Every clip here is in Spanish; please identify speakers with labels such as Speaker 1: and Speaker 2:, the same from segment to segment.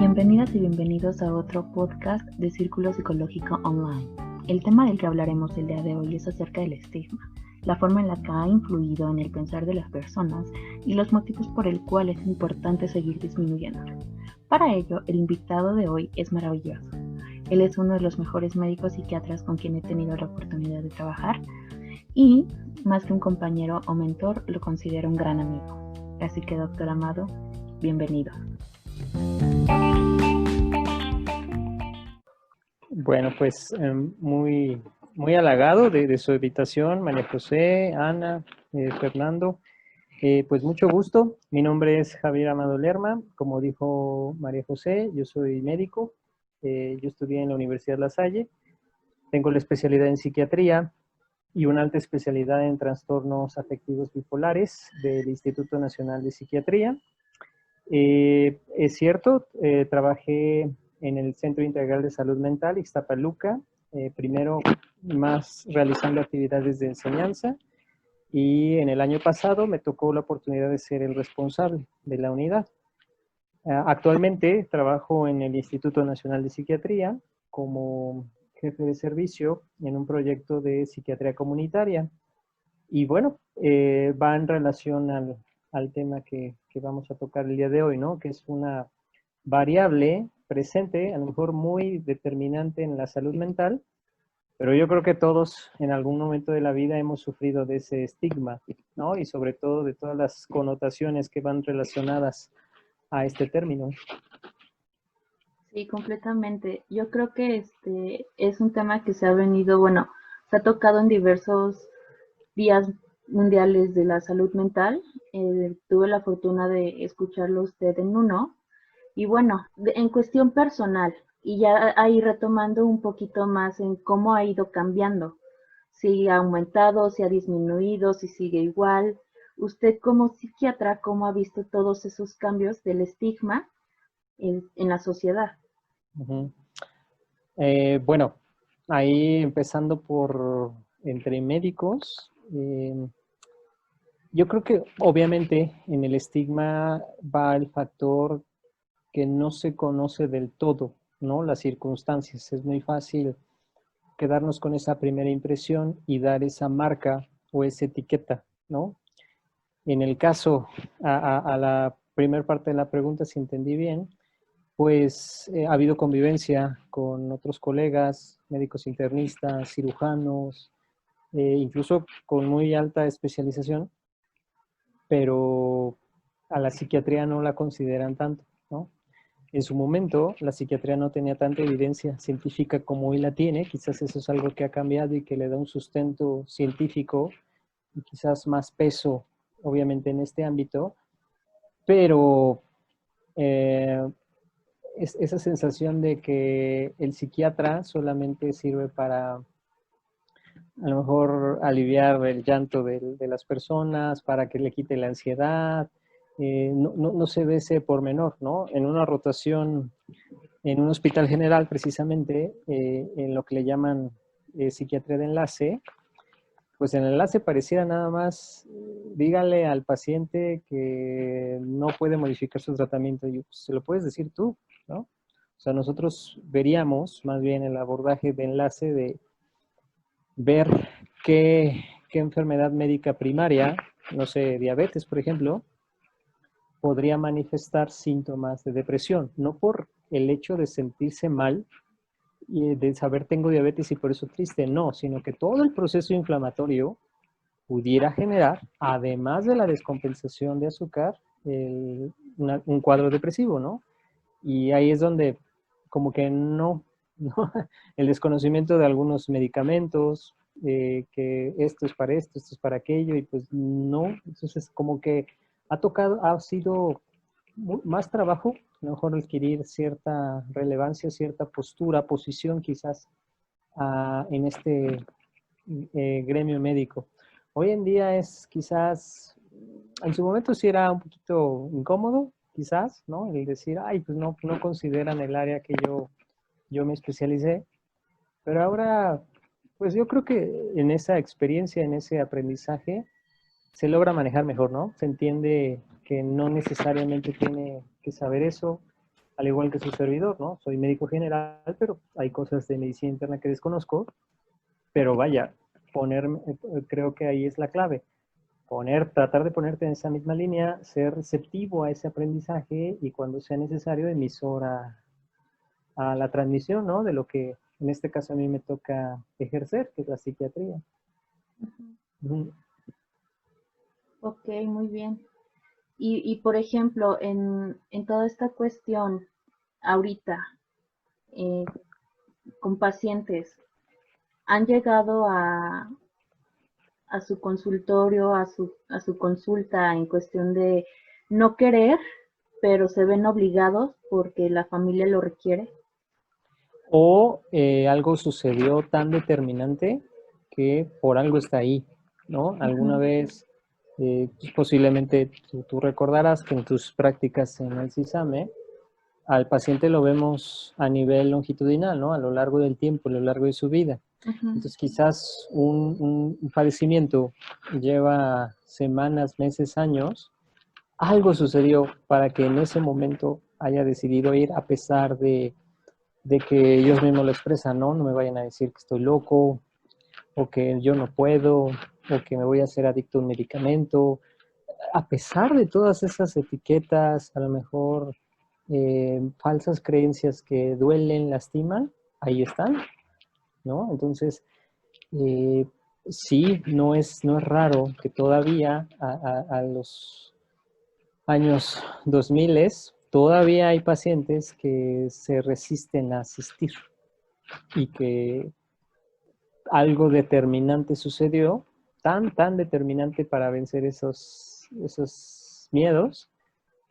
Speaker 1: Bienvenidas y bienvenidos a otro podcast de Círculo Psicológico Online. El tema del que hablaremos el día de hoy es acerca del estigma, la forma en la que ha influido en el pensar de las personas y los motivos por el cual es importante seguir disminuyéndolo. Para ello, el invitado de hoy es maravilloso. Él es uno de los mejores médicos psiquiatras con quien he tenido la oportunidad de trabajar y, más que un compañero o mentor, lo considero un gran amigo. Así que, doctor Amado, bienvenido.
Speaker 2: Bueno, pues muy halagado de su invitación, María José, Ana, Fernando. Pues mucho gusto. Mi nombre es Javier Amado Lerma. Como dijo María José, yo soy médico. Yo estudié en la Universidad La Salle. Tengo la especialidad en psiquiatría y una alta especialidad en trastornos afectivos bipolares del Instituto Nacional de Psiquiatría. Es cierto, trabajé en el Centro Integral de Salud Mental, Ixtapaluca, primero más realizando actividades de enseñanza, y en el año pasado me tocó la oportunidad de ser el responsable de la unidad. Actualmente trabajo en el Instituto Nacional de Psiquiatría como jefe de servicio en un proyecto de psiquiatría comunitaria. Y bueno, va en relación al tema que vamos a tocar el día de hoy, ¿no? Que es una variable presente, a lo mejor muy determinante en la salud mental, pero yo creo que todos en algún momento de la vida hemos sufrido de ese estigma, ¿no? Y sobre todo de todas las connotaciones que van relacionadas a este término.
Speaker 1: Sí, completamente. Yo creo que es un tema que se ha venido, se ha tocado en diversos días mundiales de la salud mental. Tuve la fortuna de escucharlo usted en uno. Y bueno, en cuestión personal, y ya ahí retomando un poquito más en cómo ha ido cambiando, si ha aumentado, si ha disminuido, si sigue igual. Usted como psiquiatra, ¿cómo ha visto todos esos cambios del estigma en la sociedad?
Speaker 2: Uh-huh. Bueno, ahí empezando por entre médicos, yo creo que obviamente en el estigma va el factor que no se conoce del todo, ¿no? Las circunstancias. Es muy fácil quedarnos con esa primera impresión y dar esa marca o esa etiqueta, ¿no? En el caso, a la primera parte de la pregunta, si entendí bien, pues ha habido convivencia con otros colegas, médicos internistas, cirujanos, incluso con muy alta especialización, pero a la psiquiatría no la consideran tanto, ¿no? En su momento, la psiquiatría no tenía tanta evidencia científica como hoy la tiene. Quizás eso es algo que ha cambiado y que le da un sustento científico y quizás más peso, obviamente, en este ámbito. Pero esa sensación de que el psiquiatra solamente sirve para a lo mejor aliviar el llanto de las personas, para que le quite la ansiedad, no se ve ese pormenor, ¿no? En una rotación en un hospital general, precisamente, en lo que le llaman psiquiatría de enlace, pues en el enlace pareciera nada más, dígale al paciente que no puede modificar su tratamiento, y pues, se lo puedes decir tú, ¿no? O sea, nosotros veríamos más bien el abordaje de enlace de ver qué enfermedad médica primaria, no sé, diabetes, por ejemplo, podría manifestar síntomas de depresión, no por el hecho de sentirse mal y de saber tengo diabetes y por eso triste, no, sino que todo el proceso inflamatorio pudiera generar, además de la descompensación de azúcar, un cuadro depresivo, ¿no? Y ahí es donde como que no el desconocimiento de algunos medicamentos, que esto es para esto es para aquello, y pues no, entonces como que ha sido más trabajo, a lo mejor adquirir cierta relevancia, cierta postura, posición quizás en este gremio médico. Hoy en día es quizás, en su momento sí era un poquito incómodo, quizás, ¿no? El decir, ay, pues no consideran el área que yo me especialicé, pero ahora, pues yo creo que en esa experiencia, en ese aprendizaje, se logra manejar mejor, ¿no? Se entiende que no necesariamente tiene que saber eso, al igual que su servidor, ¿no? Soy médico general, pero hay cosas de medicina interna que desconozco, pero vaya, creo que ahí es la clave. Tratar de ponerte en esa misma línea, ser receptivo a ese aprendizaje y cuando sea necesario, emisor a la transmisión, ¿no? De lo que en este caso a mí me toca ejercer, que es la psiquiatría. Ujú.
Speaker 1: Ok, muy bien. Y por ejemplo, en toda esta cuestión, ahorita, eh, con pacientes, ¿han llegado a su consultorio, a su consulta en cuestión de no querer, pero se ven obligados porque la familia lo requiere?
Speaker 2: O algo sucedió tan determinante que por algo está ahí, ¿no? Alguna
Speaker 1: Ujú,
Speaker 2: vez, posiblemente tú recordarás que en tus prácticas en el CISAME, al paciente lo vemos a nivel longitudinal, ¿no? A lo largo del tiempo, a lo largo de su vida.
Speaker 1: ujú.
Speaker 2: Entonces, quizás un padecimiento lleva semanas, meses, años. Algo sucedió para que en ese momento haya decidido ir a pesar de que ellos mismos lo expresan, ¿no? No me vayan a decir que estoy loco, o que yo no puedo, o que me voy a hacer adicto a un medicamento. A pesar de todas esas etiquetas, a lo mejor falsas creencias que duelen, lastiman, ahí están, ¿no? Entonces, eh, sí, no es raro que todavía a los años 2000 todavía hay pacientes que se resisten a asistir y que algo determinante sucedió, tan determinante para vencer esos miedos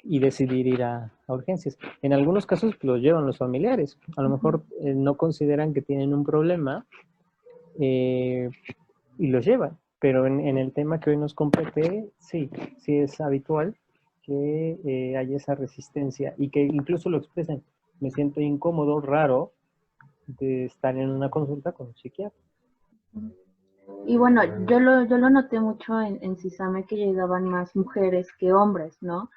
Speaker 2: y decidir ir a urgencias. En algunos casos los llevan los familiares. A lo
Speaker 1: Ujú.
Speaker 2: mejor no consideran que tienen un problema eh, y los llevan. Pero en el tema que hoy nos compete, sí, sí es habitual que haya esa resistencia y que incluso lo expresen. Me siento incómodo, raro de estar en una consulta con un psiquiatra.
Speaker 1: Y bueno, yo lo noté mucho en CISAME que llegaban más mujeres que hombres, ¿no?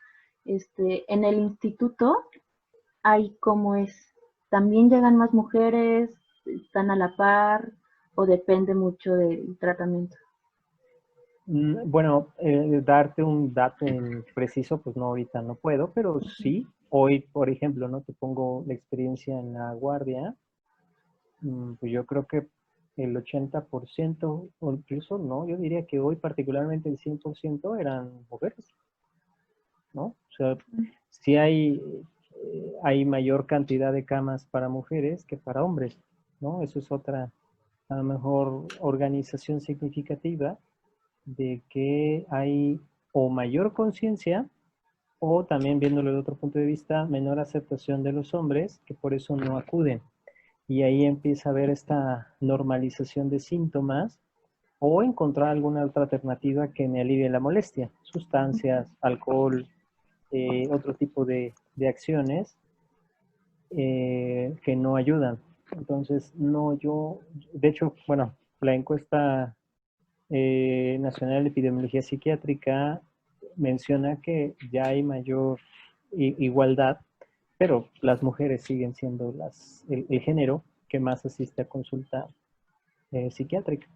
Speaker 1: En el instituto hay como es, también llegan más mujeres, están a la par o depende mucho del tratamiento.
Speaker 2: Bueno, darte un dato en preciso, pues no, ahorita no puedo, pero sí, hoy, por ejemplo, no te pongo la experiencia en la guardia, pues yo creo que el 80% o incluso no, yo diría que hoy particularmente el 100% eran mujeres, ¿no? O sea, sí hay mayor cantidad de camas para mujeres que para hombres, ¿no? Eso es otra, a lo mejor, organización significativa de que hay o mayor conciencia o también viéndolo de otro punto de vista, menor aceptación de los hombres que por eso no acuden. Y ahí empieza a haber esta normalización de síntomas o encontrar alguna otra alternativa que me alivie la molestia, sustancias, alcohol, otro tipo de acciones que no ayudan. Entonces, no, de hecho, bueno, la encuesta Nacional de Epidemiología Psiquiátrica menciona que ya hay mayor igualdad, pero las mujeres siguen siendo el género que más asiste a consulta psiquiátrica.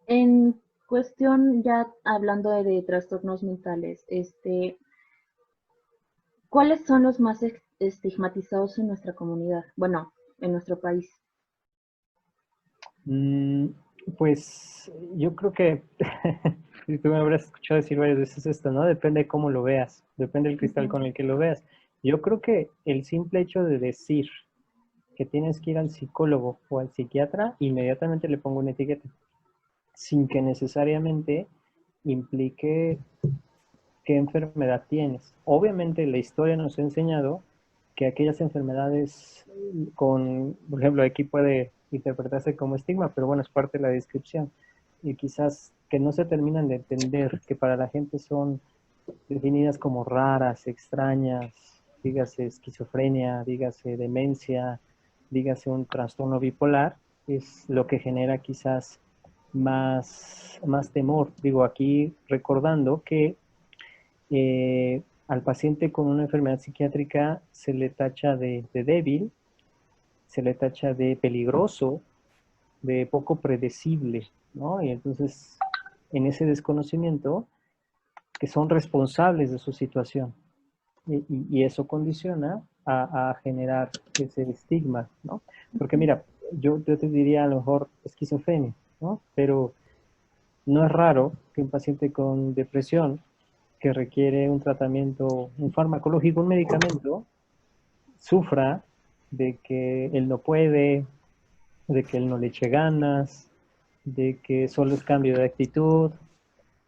Speaker 1: En cuestión, ya hablando de trastornos mentales, ¿cuáles son los más estigmatizados en nuestra comunidad? Bueno, en nuestro país.
Speaker 2: Mm, pues yo creo que, si tú me habrás escuchado decir varias veces esto, ¿no? Depende de cómo lo veas, depende del cristal
Speaker 1: Ujú,
Speaker 2: con el que lo veas. Yo creo que el simple hecho de decir que tienes que ir al psicólogo o al psiquiatra, inmediatamente le pongo una etiqueta, sin que necesariamente implique qué enfermedad tienes. Obviamente la historia nos ha enseñado que aquellas enfermedades por ejemplo, aquí puede interpretarse como estigma, pero bueno, es parte de la descripción. Y quizás que no se terminan de entender, que para la gente son definidas como raras, extrañas, dígase esquizofrenia, dígase demencia, dígase un trastorno bipolar, es lo que genera quizás más temor. Digo, aquí recordando que al paciente con una enfermedad psiquiátrica se le tacha de débil, se le tacha de peligroso, de poco predecible, ¿no? Y entonces, en ese desconocimiento, que son responsables de su situación. Y eso condiciona a generar ese estigma, ¿no? Porque mira, yo te diría a lo mejor esquizofrenia, ¿no? Pero no es raro que un paciente con depresión que requiere un tratamiento, un farmacológico, un medicamento, sufra de que él no puede, de que él no le eche ganas, de que solo es cambio de actitud,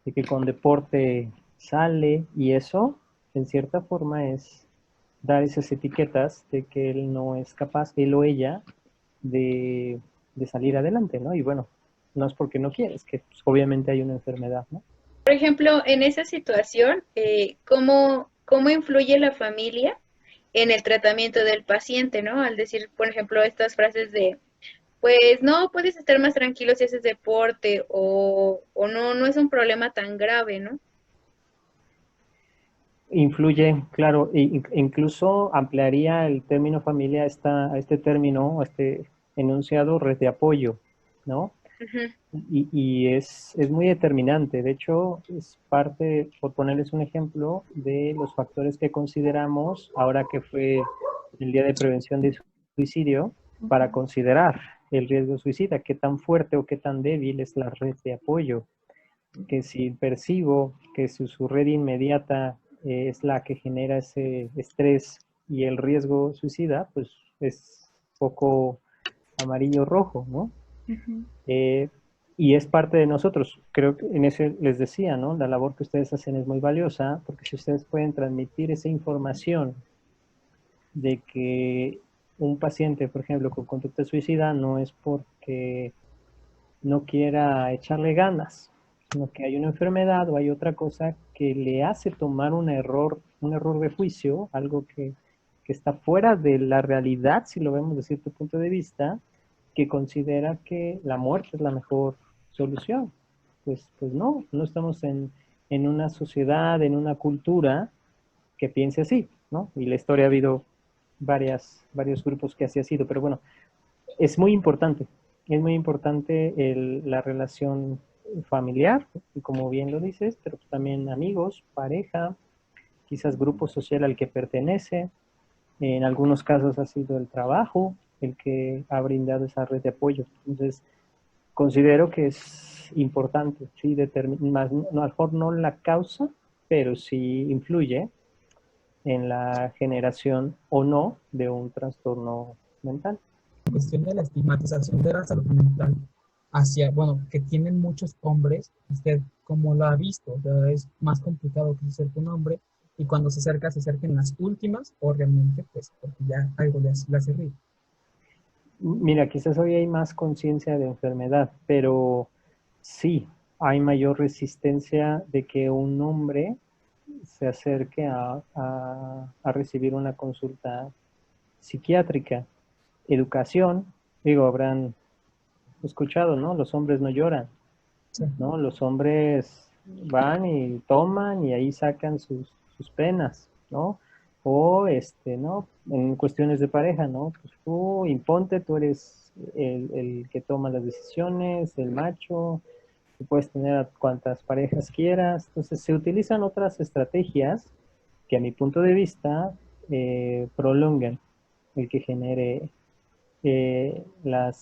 Speaker 2: de que con deporte sale, y eso, en cierta forma, es dar esas etiquetas de que él no es capaz, él o ella, de, de salir adelante, ¿no? Y bueno, no es porque no quieres, que pues, obviamente hay una enfermedad, ¿no?
Speaker 3: Por ejemplo, en esa situación, ¿cómo influye la familia en el tratamiento del paciente, ¿no? Al decir, por ejemplo, estas frases de, pues no, puedes estar más tranquilo si haces deporte o no, no es un problema tan grave, ¿no?
Speaker 2: Influye, claro, e incluso ampliaría el término familia a este término, a este enunciado, red de apoyo, ¿no?
Speaker 3: Ujú.
Speaker 2: Y es muy determinante. De hecho, es parte, por ponerles un ejemplo, de los factores que consideramos ahora que fue el Día de Prevención de Suicidio, para considerar el riesgo suicida, qué tan fuerte o qué tan débil es la red de apoyo. Que si percibo que su red inmediata es la que genera ese estrés y el riesgo suicida, pues es poco amarillo rojo, ¿no?
Speaker 1: Ujú.
Speaker 2: Eh, y es parte de nosotros. Creo que en ese les decía, ¿no? La labor que ustedes hacen es muy valiosa, porque si ustedes pueden transmitir esa información de que un paciente, por ejemplo, con conducta suicida no es porque no quiera echarle ganas, sino que hay una enfermedad o hay otra cosa que le hace tomar un error de juicio, algo que está fuera de la realidad, si lo vemos de cierto punto de vista, que considera que la muerte es la mejor solución. Pues no, no estamos en una sociedad, en una cultura que piense así, ¿no? Y la historia ha habido varios grupos que así ha sido, pero bueno, es muy importante la relación familiar, y como bien lo dices, pero también amigos, pareja, quizás grupo social al que pertenece. En algunos casos ha sido el trabajo el que ha brindado esa red de apoyo. Entonces, considero que es importante, sí, más, no, a lo mejor no la causa, pero sí influye en la generación o no de un trastorno mental.
Speaker 4: Cuestión de la estigmatización de la salud mental hacia, bueno, que tienen muchos hombres, usted como lo ha visto, o sea, es más complicado que se acerque un hombre y cuando se acerquen las últimas o realmente pues porque ya algo le hace ruido.
Speaker 2: Mira, quizás hoy hay más conciencia de enfermedad, pero sí, hay mayor resistencia de que un hombre se acerque a recibir una consulta psiquiátrica. Educación, digo, habrán escuchado, ¿no? Los hombres no lloran,
Speaker 4: Sí.
Speaker 2: ¿no? Los hombres van y toman y ahí sacan sus penas, ¿no? O, ¿no? En cuestiones de pareja, ¿no? Pues tú imponte, tú eres el que toma las decisiones, el macho, tú puedes tener a cuantas parejas quieras. Entonces se utilizan otras estrategias que a mi punto de vista prolongan el que genere la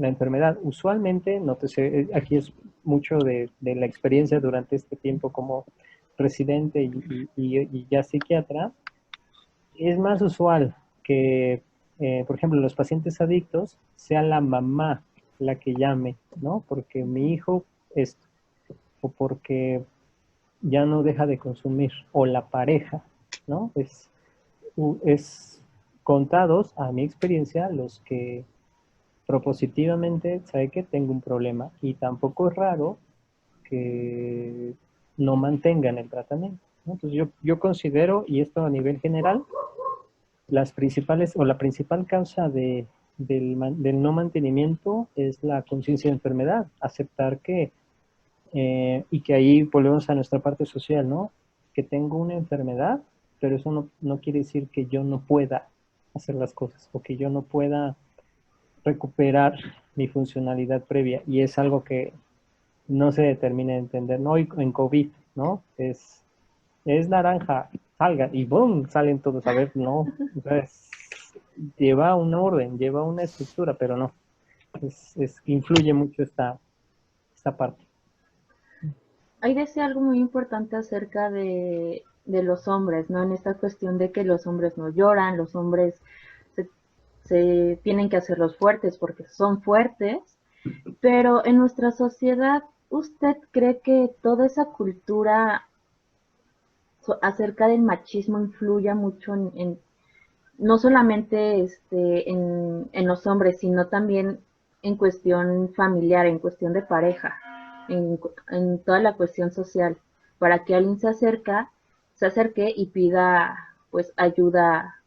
Speaker 2: enfermedad. Usualmente, nótese, aquí es mucho de la experiencia durante este tiempo como residente y ya psiquiatra, es más usual que, por ejemplo, los pacientes adictos sea la mamá la que llame, ¿no? Porque mi hijo esto, o porque ya no deja de consumir, o la pareja, ¿no? Es contados, a mi experiencia, los que propositivamente sabe que tengo un problema, y tampoco es raro que no mantengan el tratamiento, ¿no? Entonces yo considero, y esto a nivel general, las principales o la principal causa del no mantenimiento es la conciencia de enfermedad, aceptar que, y que ahí volvemos a nuestra parte social, ¿no? que tengo una enfermedad, pero eso no quiere decir que yo no pueda hacer las cosas o que yo no pueda recuperar mi funcionalidad previa. Y es algo que no se determina de entender, ¿no? Y en COVID, ¿no? Es naranja, salga, y ¡boom! Salen todos a ver, no. O sea, lleva un orden, lleva una estructura, pero no. Influye mucho esta parte.
Speaker 1: Ahí decía algo muy importante acerca de los hombres, ¿no? En esta cuestión de que los hombres no lloran, los hombres se, se tienen que hacer los fuertes porque son fuertes, pero en nuestra sociedad, ¿usted cree que toda esa cultura acerca del machismo influya mucho no solamente en los hombres, sino también en cuestión familiar, en cuestión de pareja, en toda la cuestión social, para que alguien se acerque y pida pues ayuda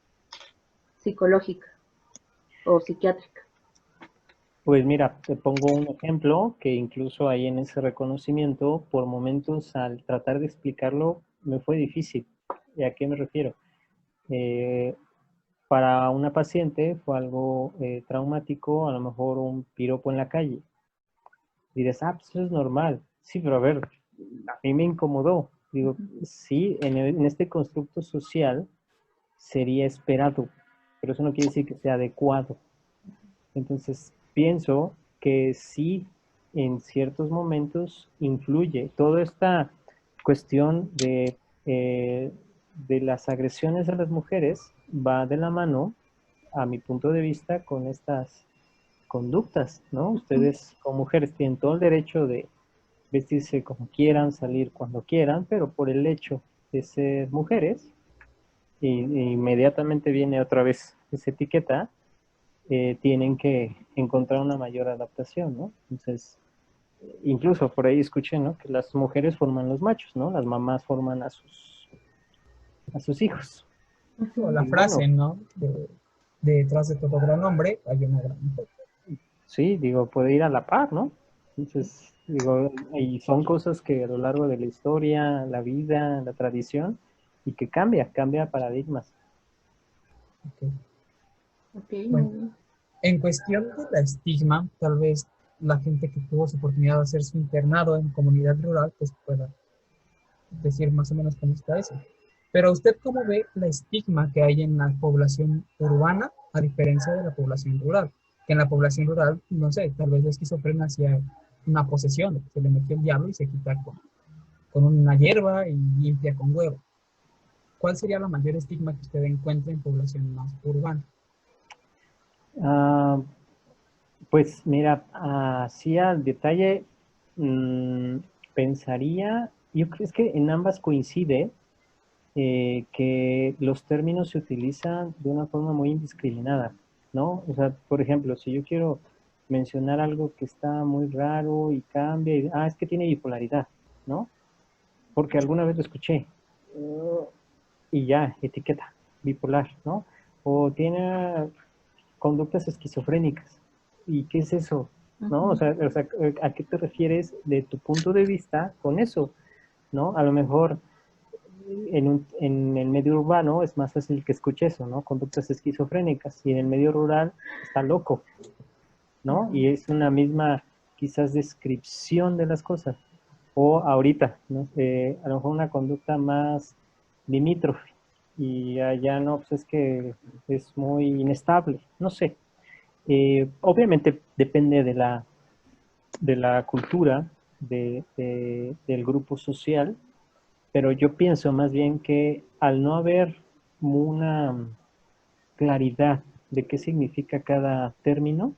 Speaker 1: psicológica o psiquiátrica?
Speaker 2: Pues mira, te pongo un ejemplo que incluso ahí en ese reconocimiento, por momentos al tratar de explicarlo, me fue difícil. ¿Y a qué me refiero? Eh, para una paciente fue algo traumático, a lo mejor un piropo en la calle. Y dices, pues eso es normal. Sí, pero a ver, a mí me incomodó. Digo, sí, en este constructo social sería esperado, pero eso no quiere decir que sea adecuado. Entonces, pienso que sí, en ciertos momentos influye toda esta cuestión de las agresiones a las mujeres, va de la mano, a mi punto de vista, con estas conductas, ¿no? Ustedes como mujeres tienen todo el derecho de vestirse como quieran, salir cuando quieran, pero por el hecho de ser mujeres, y inmediatamente viene otra vez esa etiqueta, tienen que encontrar una mayor adaptación, ¿no? Entonces, incluso por ahí escuché, ¿no? Que las mujeres forman los machos, ¿no? Las mamás forman a sus hijos.
Speaker 4: O la
Speaker 2: Y bueno,
Speaker 4: frase, ¿no? Detrás de todo gran hombre hay una gran mujer.
Speaker 2: sí, digo, puede ir a la par, ¿no? Entonces, digo, y son cosas que a lo largo de la historia, la vida, la tradición, y que cambia paradigmas.
Speaker 4: Ok.
Speaker 1: Ok,
Speaker 4: Bueno,
Speaker 1: muy bien.
Speaker 4: en cuestión de la estigma, tal vez la gente que tuvo su oportunidad de hacer su internado en comunidad rural, pues pueda decir más o menos cómo está eso. Pero usted cómo ve la estigma que hay en la población urbana a diferencia de la población rural. Que en la población rural, no sé, tal vez la esquizofrenia hacia una posesión, de que se le metió el diablo y se quita con una hierba y limpia con huevo. ¿Cuál sería la mayor estigma que usted encuentra en población más urbana?
Speaker 2: Ah, pues mira, así al detalle, mm, pensaría, yo creo es que en ambas coincide que los términos se utilizan de una forma muy indiscriminada, ¿no? O sea, por ejemplo, si yo quiero mencionar algo que está muy raro y cambia, es que tiene bipolaridad, ¿no? Porque alguna vez lo escuché, y ya, etiqueta, bipolar, ¿no? O tiene conductas esquizofrénicas. ¿Y qué es eso? ¿No?
Speaker 1: Ujú.
Speaker 2: O sea, ¿a qué te refieres de tu punto de vista con eso? ¿No? A lo mejor en el medio urbano es más fácil que escuche eso, ¿no? Conductas esquizofrénicas. Y en el medio rural está loco, ¿no?
Speaker 1: Ujú.
Speaker 2: Y es una misma, quizás, descripción de las cosas. O ahorita, ¿no? A lo mejor una conducta más limítrofe. Y allá no, pues es que es muy inestable, no sé. Obviamente depende de la cultura, del grupo social, pero yo pienso más bien que al no haber una claridad de qué significa cada término,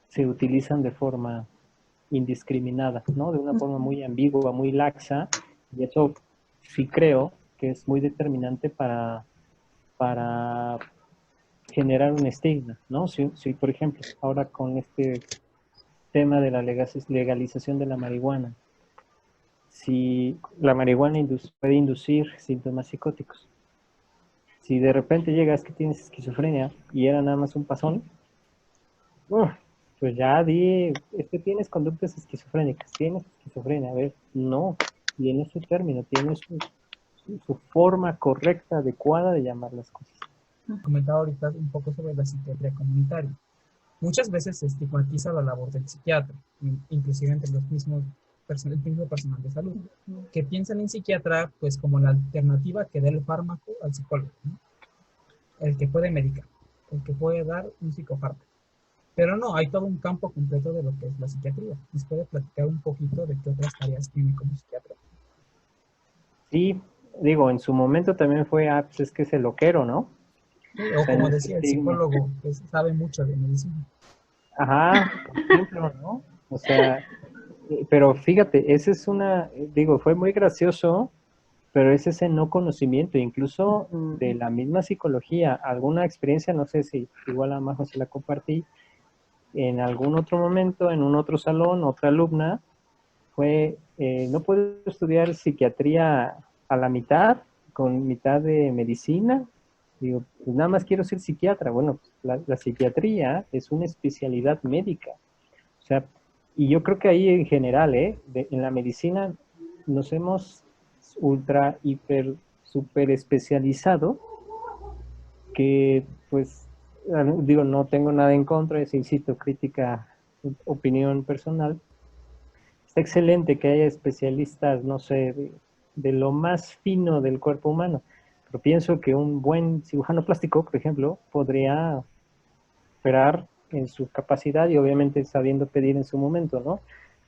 Speaker 2: se utilizan de forma indiscriminada, ¿no? De una forma
Speaker 1: Ujú.
Speaker 2: muy ambigua, muy laxa, y eso sí creo que es muy determinante para generar un estigma, ¿no? Si, por ejemplo, ahora con este tema de la legalización de la marihuana, si la marihuana puede inducir síntomas psicóticos, si de repente llegas que tienes esquizofrenia y era nada más un pasón, pues ya es que tienes conductas esquizofrénicas, tienes esquizofrenia, a ver, no, tiene su término, tiene su forma correcta, adecuada de llamar las cosas.
Speaker 4: Comentaba ahorita un poco sobre la psiquiatría comunitaria. Muchas veces se estigmatiza la labor del psiquiatra, inclusive entre los mismos el mismo personal de salud, que piensan en psiquiatra pues como la alternativa que da el fármaco al psicólogo, ¿no? El que puede medicar, el que puede dar un psicofármaco. Pero no, hay todo un campo completo de lo que es la psiquiatría. ¿Nos puede platicar un poquito de qué otras tareas tiene como psiquiatra?
Speaker 2: Sí, digo, en su momento también fue, pues es que es el loquero, ¿no?
Speaker 4: Sí,
Speaker 2: O
Speaker 4: o
Speaker 2: sea, en
Speaker 4: como
Speaker 2: ese
Speaker 4: decía el
Speaker 2: estigma.
Speaker 4: psicólogo, que sabe mucho de medicina.
Speaker 2: Ajá, por ejemplo, ¿no? O sea, pero fíjate, ese es digo, fue muy gracioso, pero es ese no conocimiento, incluso de la misma psicología. Alguna experiencia, no sé si igual a Majo se la compartí, en algún otro momento, en un otro salón, otra alumna, no puedo estudiar psiquiatría a la mitad, con mitad de medicina. Digo, pues nada más quiero ser psiquiatra. Bueno, pues la psiquiatría es una especialidad médica. O sea, y yo creo que ahí en general, en la medicina nos hemos ultra, hiper, super especializado que, pues, digo, no tengo nada en contra, es, insisto, crítica, opinión personal. Está excelente que haya especialistas, no sé, de lo más fino del cuerpo humano, pero pienso que un buen cirujano plástico, por ejemplo, podría operar en su capacidad y obviamente sabiendo pedir en su momento, ¿no?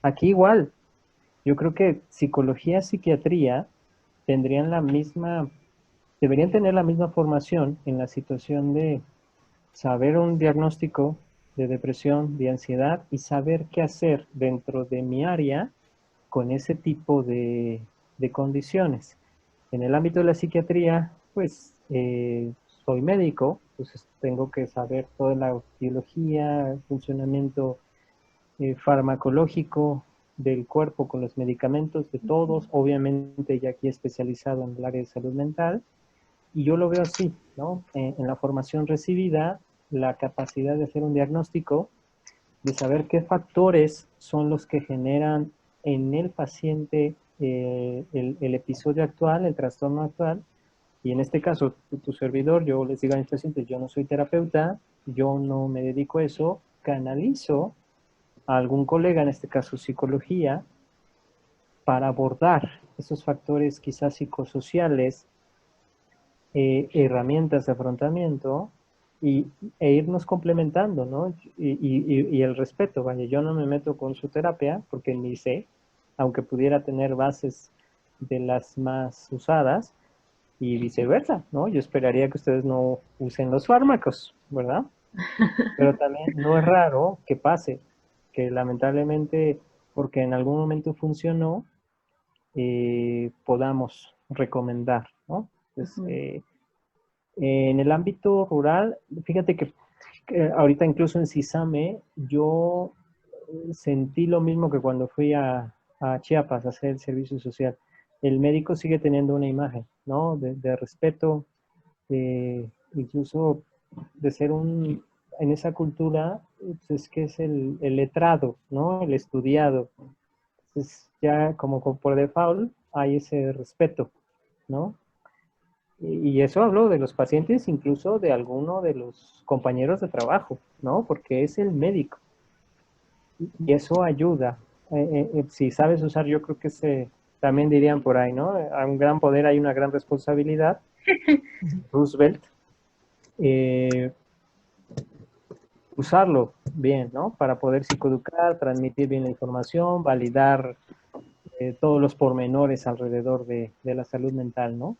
Speaker 2: Aquí igual, yo creo que psicología, psiquiatría tendrían deberían tener la misma formación en la situación de saber un diagnóstico de depresión, de ansiedad y saber qué hacer dentro de mi área con ese tipo de condiciones. En el ámbito de la psiquiatría, pues soy médico, pues tengo que saber toda la biología, el funcionamiento farmacológico del cuerpo con los medicamentos de todos, obviamente ya aquí especializado en el área de salud mental, y yo lo veo así, ¿no? En la formación recibida, la capacidad de hacer un diagnóstico, de saber qué factores son los que generan en el paciente el episodio actual, el trastorno actual, y en este caso, tu servidor, yo les digo a mis pacientes, yo no soy terapeuta, yo no me dedico a eso, canalizo a algún colega, en este caso psicología, para abordar esos factores quizás psicosociales, herramientas de afrontamiento e irnos complementando, ¿no? Y el respeto, vaya, yo no me meto con su terapia porque ni sé, aunque pudiera tener bases de las más usadas y viceversa, ¿no? Yo esperaría que ustedes no usen los fármacos, ¿verdad? Pero también no es raro que pase, que lamentablemente, porque en algún momento funcionó, podamos recomendar, ¿no? Entonces, en el ámbito rural, fíjate que ahorita incluso en Sisame, yo sentí lo mismo que cuando fui a Chiapas a hacer el servicio social. El médico sigue teniendo una imagen, ¿no? De respeto, incluso de ser en esa cultura, pues es que es el letrado, ¿no? El estudiado. Entonces ya como por default hay ese respeto, ¿no? Y eso hablo de los pacientes, incluso de alguno de los compañeros de trabajo, ¿no? Porque es el médico. Y eso ayuda. Si sabes usar, yo creo que también dirían por ahí, ¿no? A un gran poder hay una gran responsabilidad. Roosevelt. Eh, usarlo bien, ¿no? Para poder psicoeducar, transmitir bien la información, validar todos los pormenores alrededor de la salud mental, ¿no?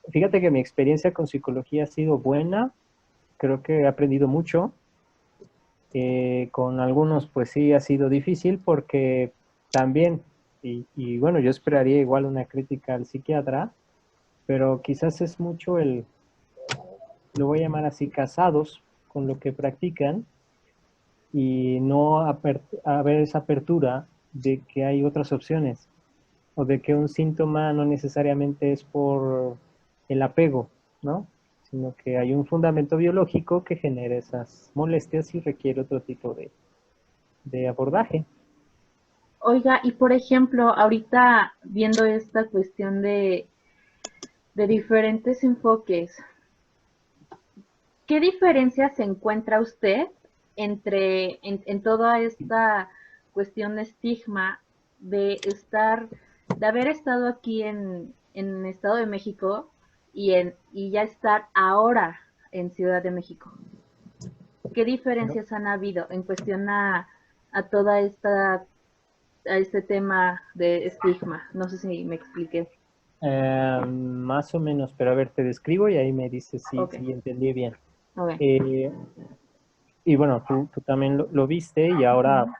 Speaker 2: Fíjate que mi experiencia con psicología ha sido buena, creo que he aprendido mucho. Con algunos, pues sí, ha sido difícil porque también, y bueno, yo esperaría igual una crítica al psiquiatra, pero quizás es mucho lo voy a llamar así, casados con lo que practican y no haber esa apertura de que hay otras opciones o de que un síntoma no necesariamente es por el apego, ¿no? Sino que hay un fundamento biológico que genera esas molestias y requiere otro tipo de abordaje.
Speaker 1: Oiga, y por ejemplo, ahorita viendo esta cuestión de diferentes enfoques, ¿qué diferencia se encuentra usted en toda esta cuestión de estigma de estar, de haber estado aquí en Estado de México y ya estar ahora en Ciudad de México? ¿Qué
Speaker 2: Pero,
Speaker 1: diferencias han habido en cuestión a toda a este tema de estigma? No sé si me expliqué.
Speaker 2: más o menos, pero a ver, te describo y ahí me dices
Speaker 1: Ok,
Speaker 2: si entendí bien.
Speaker 1: ok.
Speaker 2: Eh, y bueno, tú también lo viste y ahora
Speaker 1: Ujú.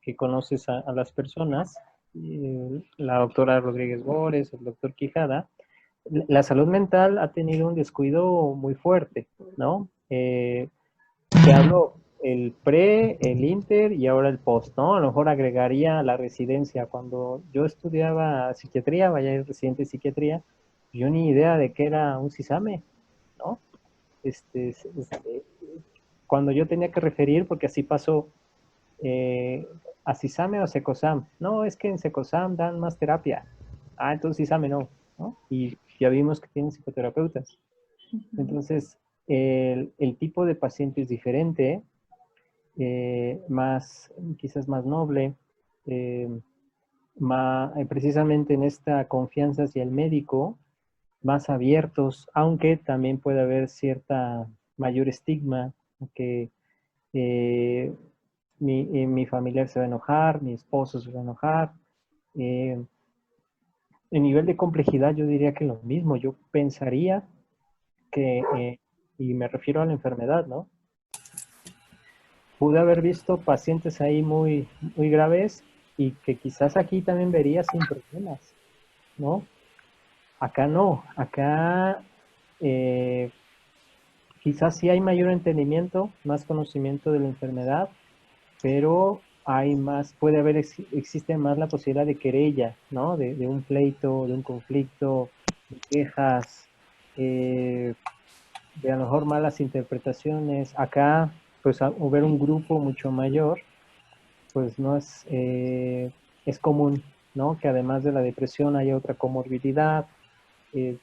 Speaker 2: que conoces a las personas, la doctora Rodríguez Bores, el doctor Quijada, la salud mental ha tenido un descuido muy fuerte, ¿no? Te hablo el pre, el inter y ahora el post, ¿no? A lo mejor agregaría la residencia. Cuando yo estudiaba psiquiatría, vaya a ir residente de psiquiatría, yo ni idea de qué era un CISAME, ¿no? Cuando yo tenía que referir, porque así pasó, a CISAME o SECOSAM. No, es que en SECOSAM dan más terapia. Ah, entonces CISAME no, ¿no? Y ya vimos que tienen psicoterapeutas.
Speaker 1: Ujú.
Speaker 2: Entonces, el tipo de paciente es diferente, quizás más noble, eh, precisamente en esta confianza hacia el médico, más abiertos, aunque también puede haber cierta mayor estigma, que eh, mi familiar se va a enojar, mi esposo se va a enojar. Eh, en nivel de complejidad yo diría que lo mismo, yo pensaría que, y me refiero a la enfermedad, ¿no? Pude haber visto pacientes ahí muy graves y que quizás aquí también vería sin problemas, ¿no? Acá no, acá eh, quizás sí hay mayor entendimiento, más conocimiento de la enfermedad, pero hay más, existe más la posibilidad de querella, ¿no? De un pleito, de un conflicto, de quejas, eh, de a lo mejor malas interpretaciones. Acá, pues, hubiera un grupo mucho mayor, pues no es común, ¿no? Que además de la depresión haya otra comorbilidad,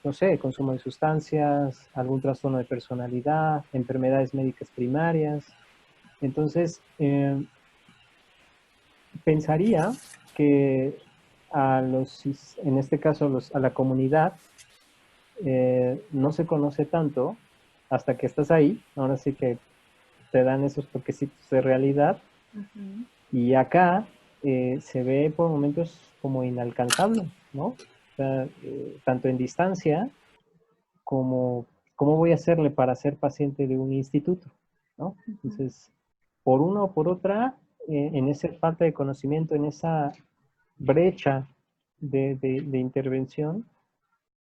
Speaker 2: no sé, consumo de sustancias, algún trastorno de personalidad, enfermedades médicas primarias. Entonces, pensaría que en este caso a la comunidad, no se conoce tanto hasta que estás ahí. Ahora sí que te dan esos toquecitos de realidad.
Speaker 1: Ujú.
Speaker 2: Y acá se ve por momentos como inalcanzable, ¿no? O sea, tanto en distancia como cómo voy a hacerle para ser paciente de un instituto, ¿no?
Speaker 1: Ujú.
Speaker 2: Entonces, por una o por otra, en esa falta de conocimiento, en esa brecha de intervención,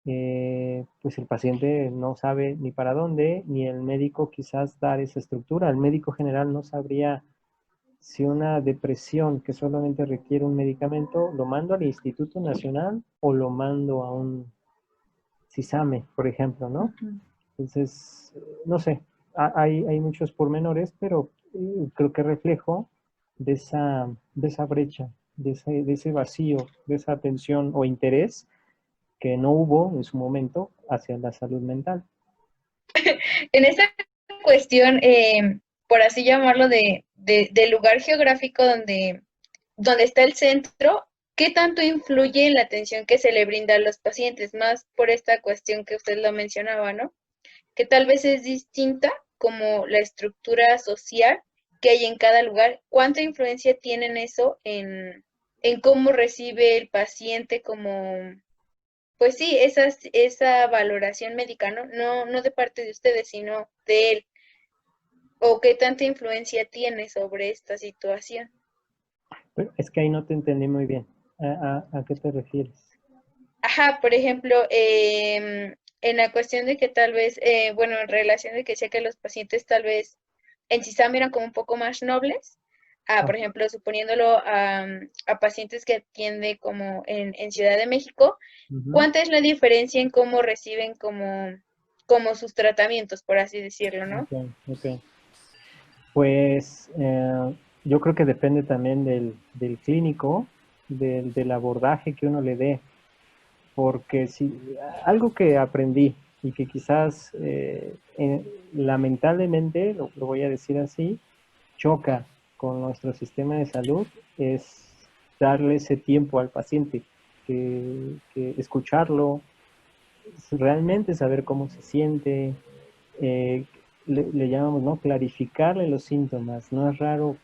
Speaker 2: pues el paciente no sabe ni para dónde, ni el médico quizás dar esa estructura. El médico general no sabría si una depresión que solamente requiere un medicamento, lo mando al Instituto Nacional o lo mando a un CISAME, por ejemplo, ¿no?
Speaker 1: Ujú.
Speaker 2: Entonces, no sé, hay muchos pormenores, pero creo que reflejo de esa brecha, de ese vacío, de esa atención o interés que no hubo en su momento hacia la salud mental.
Speaker 3: En esta cuestión, por así llamarlo, del lugar geográfico donde está el centro, ¿qué tanto influye en la atención que se le brinda a los pacientes? Más por esta cuestión que usted lo mencionaba, ¿no? Que tal vez es distinta como la estructura social que hay en cada lugar. ¿Cuánta influencia tiene en eso en cómo recibe el paciente como, pues sí, esa valoración médica, ¿no? No de parte de ustedes, sino de él? ¿O qué tanta influencia tiene sobre esta situación?
Speaker 2: Pero es que ahí no te entendí muy bien. ¿A qué te refieres?
Speaker 3: Ajá, por ejemplo, en la cuestión de que tal vez, bueno, en relación de que sé que los pacientes tal vez en sí eran como un poco más nobles,
Speaker 2: Ah,
Speaker 3: por ejemplo, suponiéndolo a pacientes que atiende como en Ciudad de México,
Speaker 2: ujú.
Speaker 3: ¿cuánta es la diferencia en cómo reciben como sus tratamientos, por así decirlo, ¿no?
Speaker 2: Ok, ok. Pues yo creo que depende también del clínico del abordaje que uno le dé, porque si, algo que aprendí y que quizás lamentablemente, lo voy a decir así, choca con nuestro sistema de salud, es darle ese tiempo al paciente, que escucharlo, realmente saber cómo se siente, eh, le llamamos, ¿no? Clarificarle los síntomas. No es raro,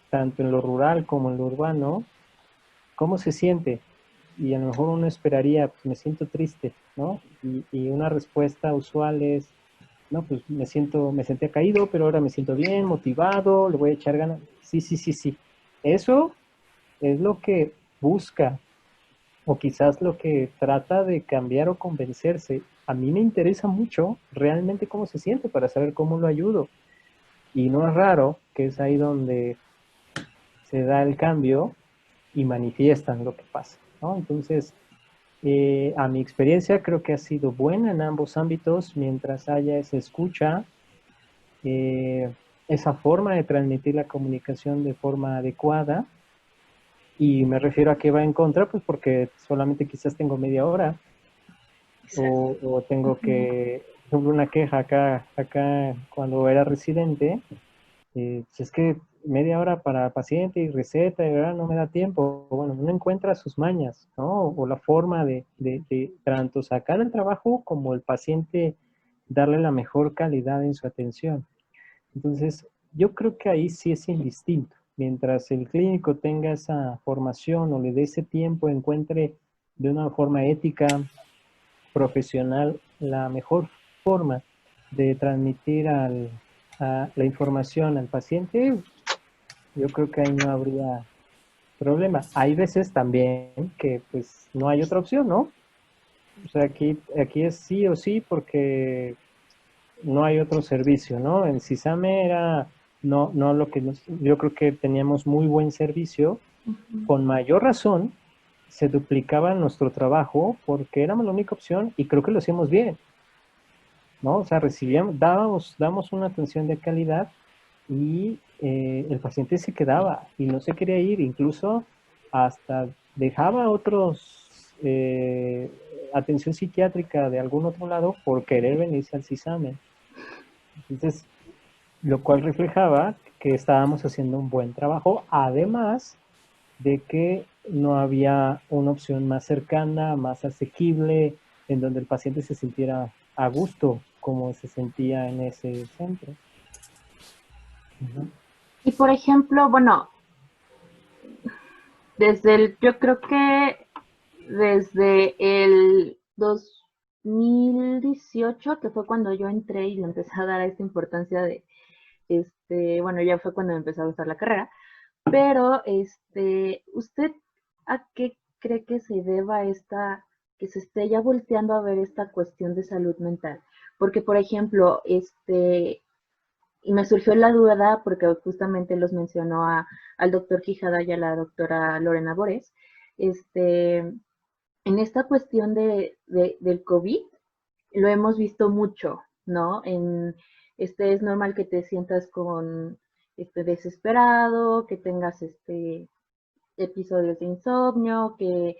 Speaker 2: tanto en lo rural como en lo urbano, cómo se siente. Y a lo mejor uno esperaría, pues me siento triste, ¿no? Y una respuesta usual es, no, pues me sentía caído, pero ahora me siento bien, motivado, le voy a echar ganas. Sí, sí, sí, sí. Eso es lo que busca, o quizás lo que trata de cambiar o convencerse. A mí me interesa mucho realmente cómo se siente para saber cómo lo ayudo. Y no es raro que es ahí donde se da el cambio y manifiestan lo que pasa, ¿no? Entonces, a mi experiencia creo que ha sido buena en ambos ámbitos mientras haya esa escucha, eh, esa forma de transmitir la comunicación de forma adecuada. Y me refiero a que va en contra, pues porque solamente quizás tengo media hora o tengo que, por ejemplo, una queja acá cuando era residente, pues es que media hora para paciente y receta, y verdad, no me da tiempo. Bueno, uno encuentra sus mañas, ¿no? O la forma de tanto sacar el trabajo como el paciente darle la mejor calidad en su atención. Entonces, yo creo que ahí sí es indistinto. Mientras el clínico tenga esa formación o le dé ese tiempo, encuentre de una forma ética, profesional, la mejor forma de transmitir la información al paciente, yo creo que ahí no habría problema. Hay veces también que pues no hay otra opción, ¿no? O sea, aquí es sí o sí porque no hay otro servicio, ¿no? En CISAME era no lo que yo creo que teníamos muy buen servicio, con mayor razón se duplicaba nuestro trabajo porque éramos la única opción y creo que lo hacíamos bien, ¿no? O sea, dábamos una atención de calidad y el paciente se quedaba y no se quería ir, incluso hasta dejaba otros atención psiquiátrica de algún otro lado por querer venirse al CISAME. Entonces, lo cual reflejaba que estábamos haciendo un buen trabajo, además de que no había una opción más cercana, más asequible, en donde el paciente se sintiera a gusto como se sentía en ese centro. Uh-huh.
Speaker 1: Y por ejemplo, bueno, yo creo que desde el 2018, que fue cuando yo entré y le empecé a dar esta importancia de, bueno, ya fue cuando empecé a gustar la carrera, pero, ¿usted a qué cree que se deba que se esté ya volteando a ver esta cuestión de salud mental? Porque, por ejemplo, y me surgió la duda porque justamente los mencionó al doctor Quijada y a la doctora Lorena Bores, en esta cuestión del COVID, lo hemos visto mucho, ¿no? Es normal que te sientas desesperado, que tengas episodios de insomnio, que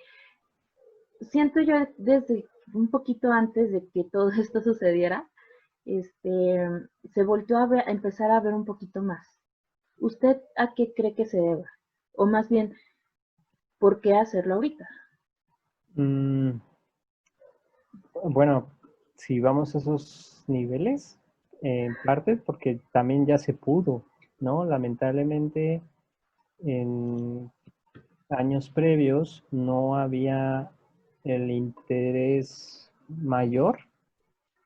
Speaker 1: siento yo desde un poquito antes de que todo esto sucediera, se volvió a empezar a ver un poquito más. ¿Usted a qué cree que se deba? O más bien, ¿por qué hacerlo ahorita?
Speaker 2: Bueno, si vamos a esos niveles, en parte porque también ya se pudo, ¿no? Lamentablemente, en años previos no había el interés mayor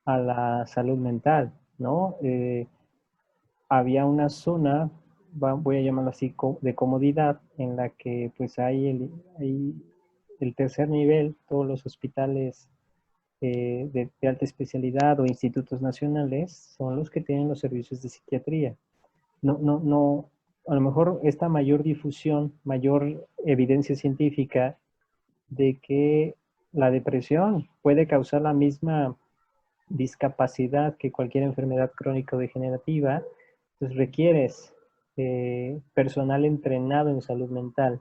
Speaker 2: a la salud mental, ¿no? Había una zona, voy a llamarlo así, de comodidad, en la que pues hay el tercer nivel, todos los hospitales de alta especialidad o institutos nacionales son los que tienen los servicios de psiquiatría. No, a lo mejor esta mayor difusión, mayor evidencia científica de que la depresión puede causar la misma discapacidad que cualquier enfermedad crónica o degenerativa, pues requieres personal entrenado en salud mental.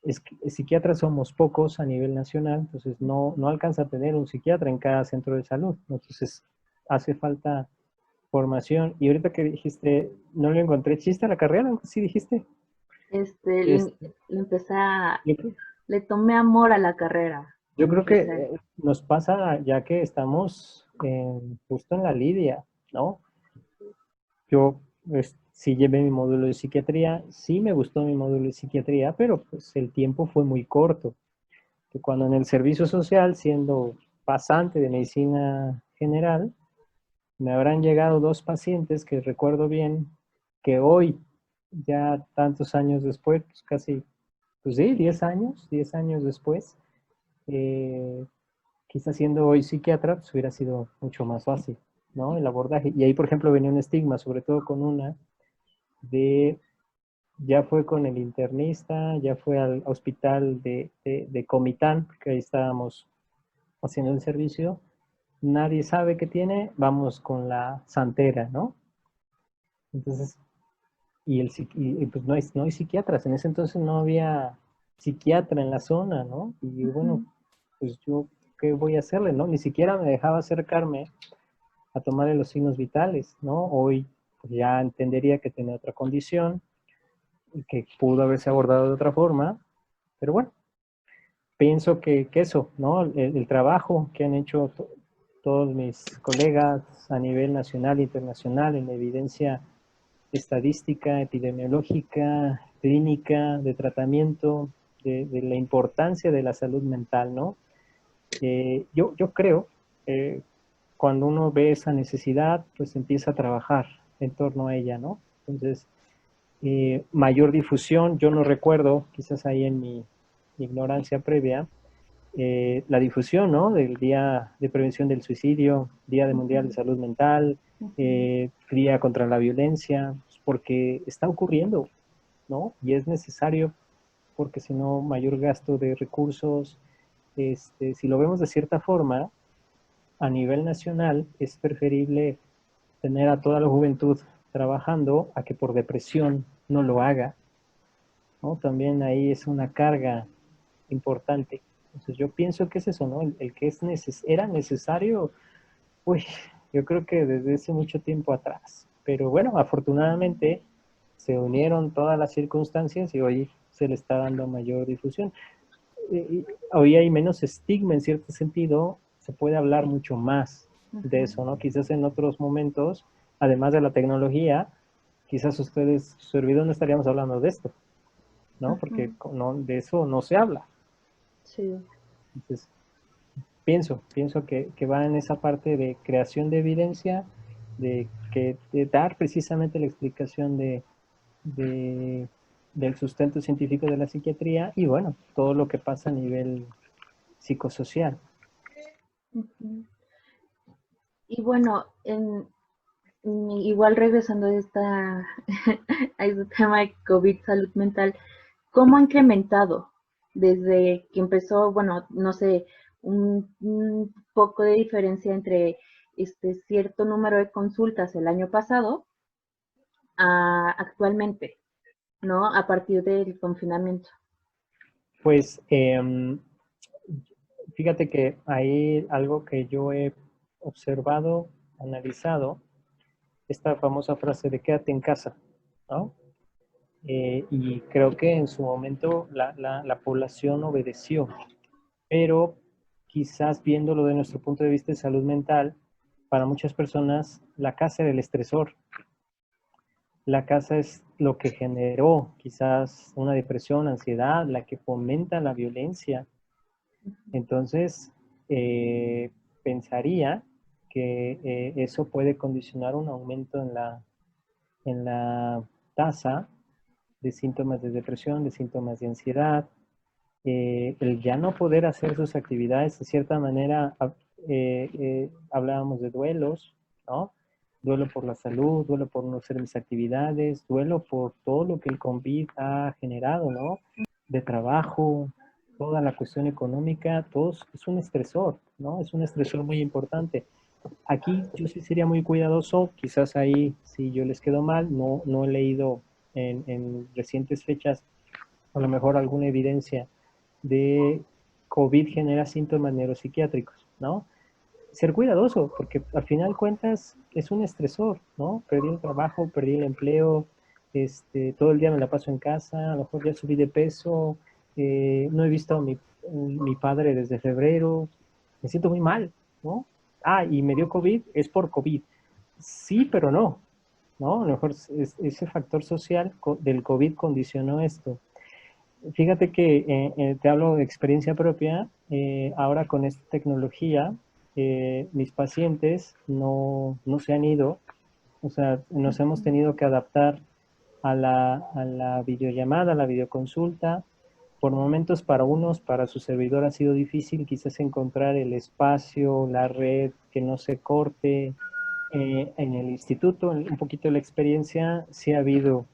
Speaker 2: es que psiquiatras somos pocos a nivel nacional, entonces no alcanza a tener un psiquiatra en cada centro de salud. Entonces hace falta formación. Y ahorita que dijiste, no lo encontré, ¿chiste la carrera? ¿Sí dijiste?
Speaker 1: Le empecé a,
Speaker 2: Yo creo,
Speaker 1: le tomé amor a la carrera.
Speaker 2: yo
Speaker 1: cuando
Speaker 2: creo que
Speaker 1: empecé.
Speaker 2: nos pasa ya que estamos justo en la lidia, ¿no? Yo sí llevé mi módulo de psiquiatría, sí me gustó mi módulo de psiquiatría, pero pues el tiempo fue muy corto. Que cuando en el servicio social, siendo pasante de medicina general, me habrán llegado 2 pacientes que recuerdo bien, que hoy, ya tantos años después, pues casi, pues sí, 10 años después, eh, quizás siendo hoy psiquiatra, pues hubiera sido mucho más fácil, ¿no? El abordaje. Y ahí, por ejemplo, venía un estigma, sobre todo con una de, ya fue con el internista, ya fue al hospital de Comitán, porque ahí estábamos haciendo el servicio, nadie sabe qué tiene, vamos con la santera, ¿no? Entonces, pues no hay psiquiatras, en ese entonces no había psiquiatra en la zona, ¿no? Y bueno, pues yo, ¿qué voy a hacerle, no? Ni siquiera me dejaba acercarme a tomarle los signos vitales, ¿no? Hoy pues ya entendería que tenía otra condición y que pudo haberse abordado de otra forma, pero bueno, pienso que eso, ¿no? El trabajo que han hecho todos mis colegas a nivel nacional e internacional en la evidencia estadística, epidemiológica, clínica, de tratamiento, de la importancia de la salud mental, ¿no? Yo creo, cuando uno ve esa necesidad, pues empieza a trabajar en torno a ella, ¿no? Entonces, mayor difusión, yo no recuerdo, quizás ahí en mi ignorancia previa, la difusión, ¿no? Del Día de Prevención del Suicidio, Día de Mundial de Salud Mental, Día contra la Violencia, pues porque está ocurriendo, ¿no? Y es necesario, porque si no, mayor gasto de recursos. Si lo vemos de cierta forma, a nivel nacional es preferible tener a toda la juventud trabajando a que por depresión no lo haga, ¿no? También ahí es una carga importante. Entonces yo pienso que es eso, ¿no? El que era necesario, uy, yo creo que desde hace mucho tiempo atrás. Pero bueno, afortunadamente se unieron todas las circunstancias y hoy se le está dando mayor difusión. Hoy hay menos estigma en cierto sentido, se puede hablar mucho más de eso, ¿no? Quizás en otros momentos, además de la tecnología, quizás ustedes, su servidor, no estaríamos hablando de esto, ¿no? Porque no, de eso no se habla.
Speaker 1: Sí.
Speaker 2: Entonces, pienso que va en esa parte de creación de evidencia, de dar precisamente la explicación del sustento científico de la psiquiatría y bueno, todo lo que pasa a nivel psicosocial.
Speaker 1: Y bueno, igual regresando a a este tema de COVID, salud mental, ¿cómo ha incrementado desde que empezó, bueno, no sé, un poco de diferencia entre cierto número de consultas el año pasado a actualmente, ¿no? A partir del confinamiento.
Speaker 2: Pues fíjate que hay algo que yo he observado, analizado, esta famosa frase de quédate en casa, ¿no? Y creo que en su momento la población obedeció, pero quizás viéndolo de nuestro punto de vista de salud mental, para muchas personas la casa era el estresor. La casa es lo que generó quizás una depresión, ansiedad, la que fomenta la violencia. Entonces, pensaría que eso puede condicionar un aumento en la tasa de síntomas de depresión, de síntomas de ansiedad, el ya no poder hacer sus actividades, de cierta manera, hablábamos de duelos, ¿no? Duelo por la salud, duelo por no hacer mis actividades, duelo por todo lo que el COVID ha generado, ¿no? De trabajo, toda la cuestión económica, todo es un estresor, ¿no? Es un estresor muy importante. Aquí yo sí sería muy cuidadoso, quizás ahí si yo les quedo mal, no he leído en recientes fechas a lo mejor alguna evidencia de COVID genera síntomas neuropsiquiátricos, ¿no? Ser cuidadoso, porque al final cuentas es un estresor, ¿no? Perdí el trabajo, perdí el empleo, todo el día me la paso en casa, a lo mejor ya subí de peso, no he visto a mi padre desde febrero, me siento muy mal, ¿no? Ah, y me dio COVID, es por COVID. Sí, pero no, ¿no? A lo mejor ese factor social del COVID condicionó esto. Fíjate que te hablo de experiencia propia. Ahora con esta tecnología, mis pacientes no se han ido. O sea, nos hemos tenido que adaptar a la videollamada, a la videoconsulta. Por momentos para unos, para su servidor ha sido difícil quizás encontrar el espacio, la red, que no se corte. En el instituto, un poquito de la experiencia, sí ha habido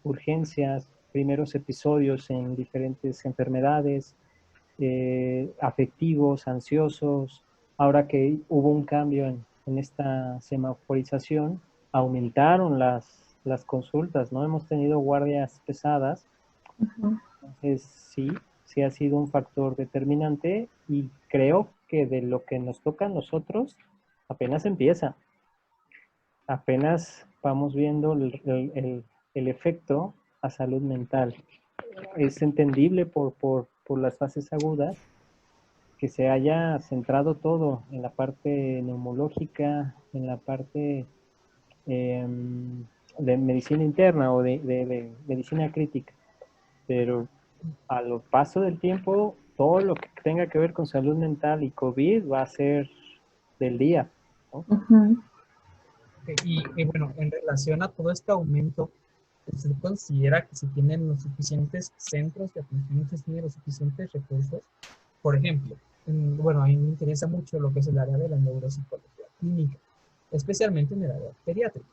Speaker 2: urgencias, primeros episodios en diferentes enfermedades, afectivos, ansiosos. Ahora que hubo un cambio en esta semaforización, aumentaron las consultas, ¿no? Hemos tenido guardias pesadas,
Speaker 1: Ujú.
Speaker 2: entonces sí ha sido un factor determinante y creo que de lo que nos toca a nosotros apenas empieza. Apenas vamos viendo el efecto a salud mental. Es entendible por las fases agudas que se haya centrado todo en la parte neumológica, en la parte eh, de medicina interna o de medicina crítica. Pero a lo paso del tiempo, todo lo que tenga que ver con salud mental y COVID va a ser del día, ¿no?
Speaker 1: Ujú.
Speaker 4: Y bueno, en relación a todo este aumento, ¿usted considera que se tienen los suficientes centros de atención, se tienen los suficientes recursos? Por ejemplo, bueno, a mí me interesa mucho lo que es el área de la neuropsicología clínica, especialmente en el área pediátrica.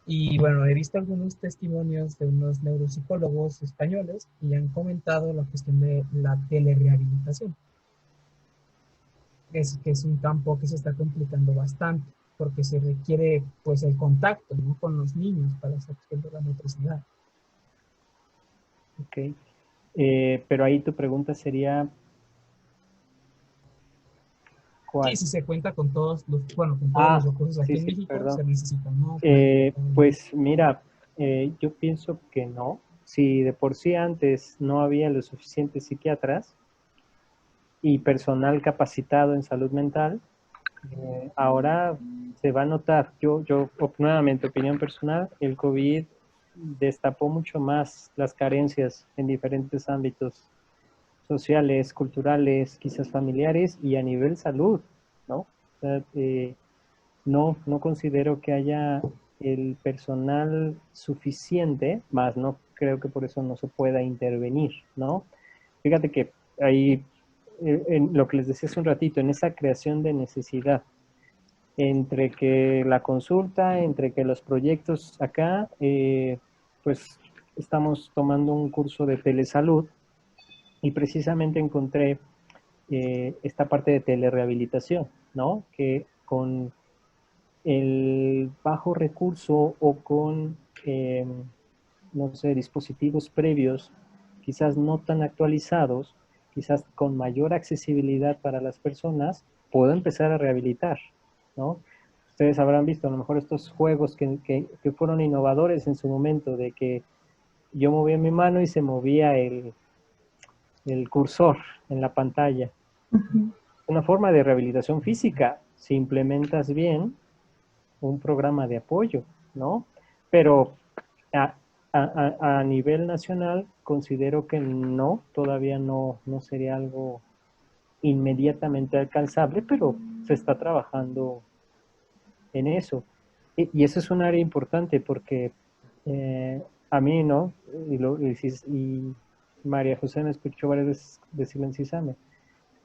Speaker 4: Y bueno, he visto algunos testimonios de unos neuropsicólogos españoles y han comentado la cuestión de la telerehabilitación, que es un campo que se está complicando bastante, porque se requiere pues el contacto, ¿no?, con los niños para esa cuestión de la motricidad.
Speaker 2: Ok. Pero ahí tu pregunta sería,
Speaker 4: Sí,
Speaker 2: ¿cuál?
Speaker 4: si se cuenta con todos los, bueno, con todos los
Speaker 2: Ah,
Speaker 4: recursos
Speaker 2: sí,
Speaker 4: aquí en
Speaker 2: sí,
Speaker 4: México,
Speaker 2: perdón.
Speaker 4: se necesitan más para que todo el-
Speaker 2: Pues mira, yo pienso que no. Si de por sí antes no había los suficientes psiquiatras y personal capacitado en salud mental, ahora se va a notar. Nuevamente, opinión personal, el COVID destapó mucho más las carencias en diferentes ámbitos sociales, culturales, quizás familiares y a nivel salud, ¿no? O sea, no considero que haya el personal suficiente, más no creo que por eso no se pueda intervenir, ¿no? Fíjate que ahí, en lo que les decía hace un ratito, en esa creación de necesidad, entre que la consulta, entre que los proyectos acá, pues estamos tomando un curso de telesalud y precisamente encontré esta parte de telerehabilitación, ¿no? Que con el bajo recurso o con, no sé, dispositivos previos, quizás no tan actualizados, quizás con mayor accesibilidad para las personas, puedo empezar a rehabilitar, ¿no? Ustedes habrán visto a lo mejor estos juegos que fueron innovadores en su momento, de que yo movía mi mano y se movía el cursor en la pantalla.
Speaker 1: Ujú.
Speaker 2: Una forma de rehabilitación física, si implementas bien un programa de apoyo, ¿no? Pero a, a nivel nacional considero que no, todavía no sería algo inmediatamente alcanzable, pero se está trabajando en eso. Y eso es un área importante porque a mí, ¿no? Y María José me escuchó varias veces decirlo en CISAME.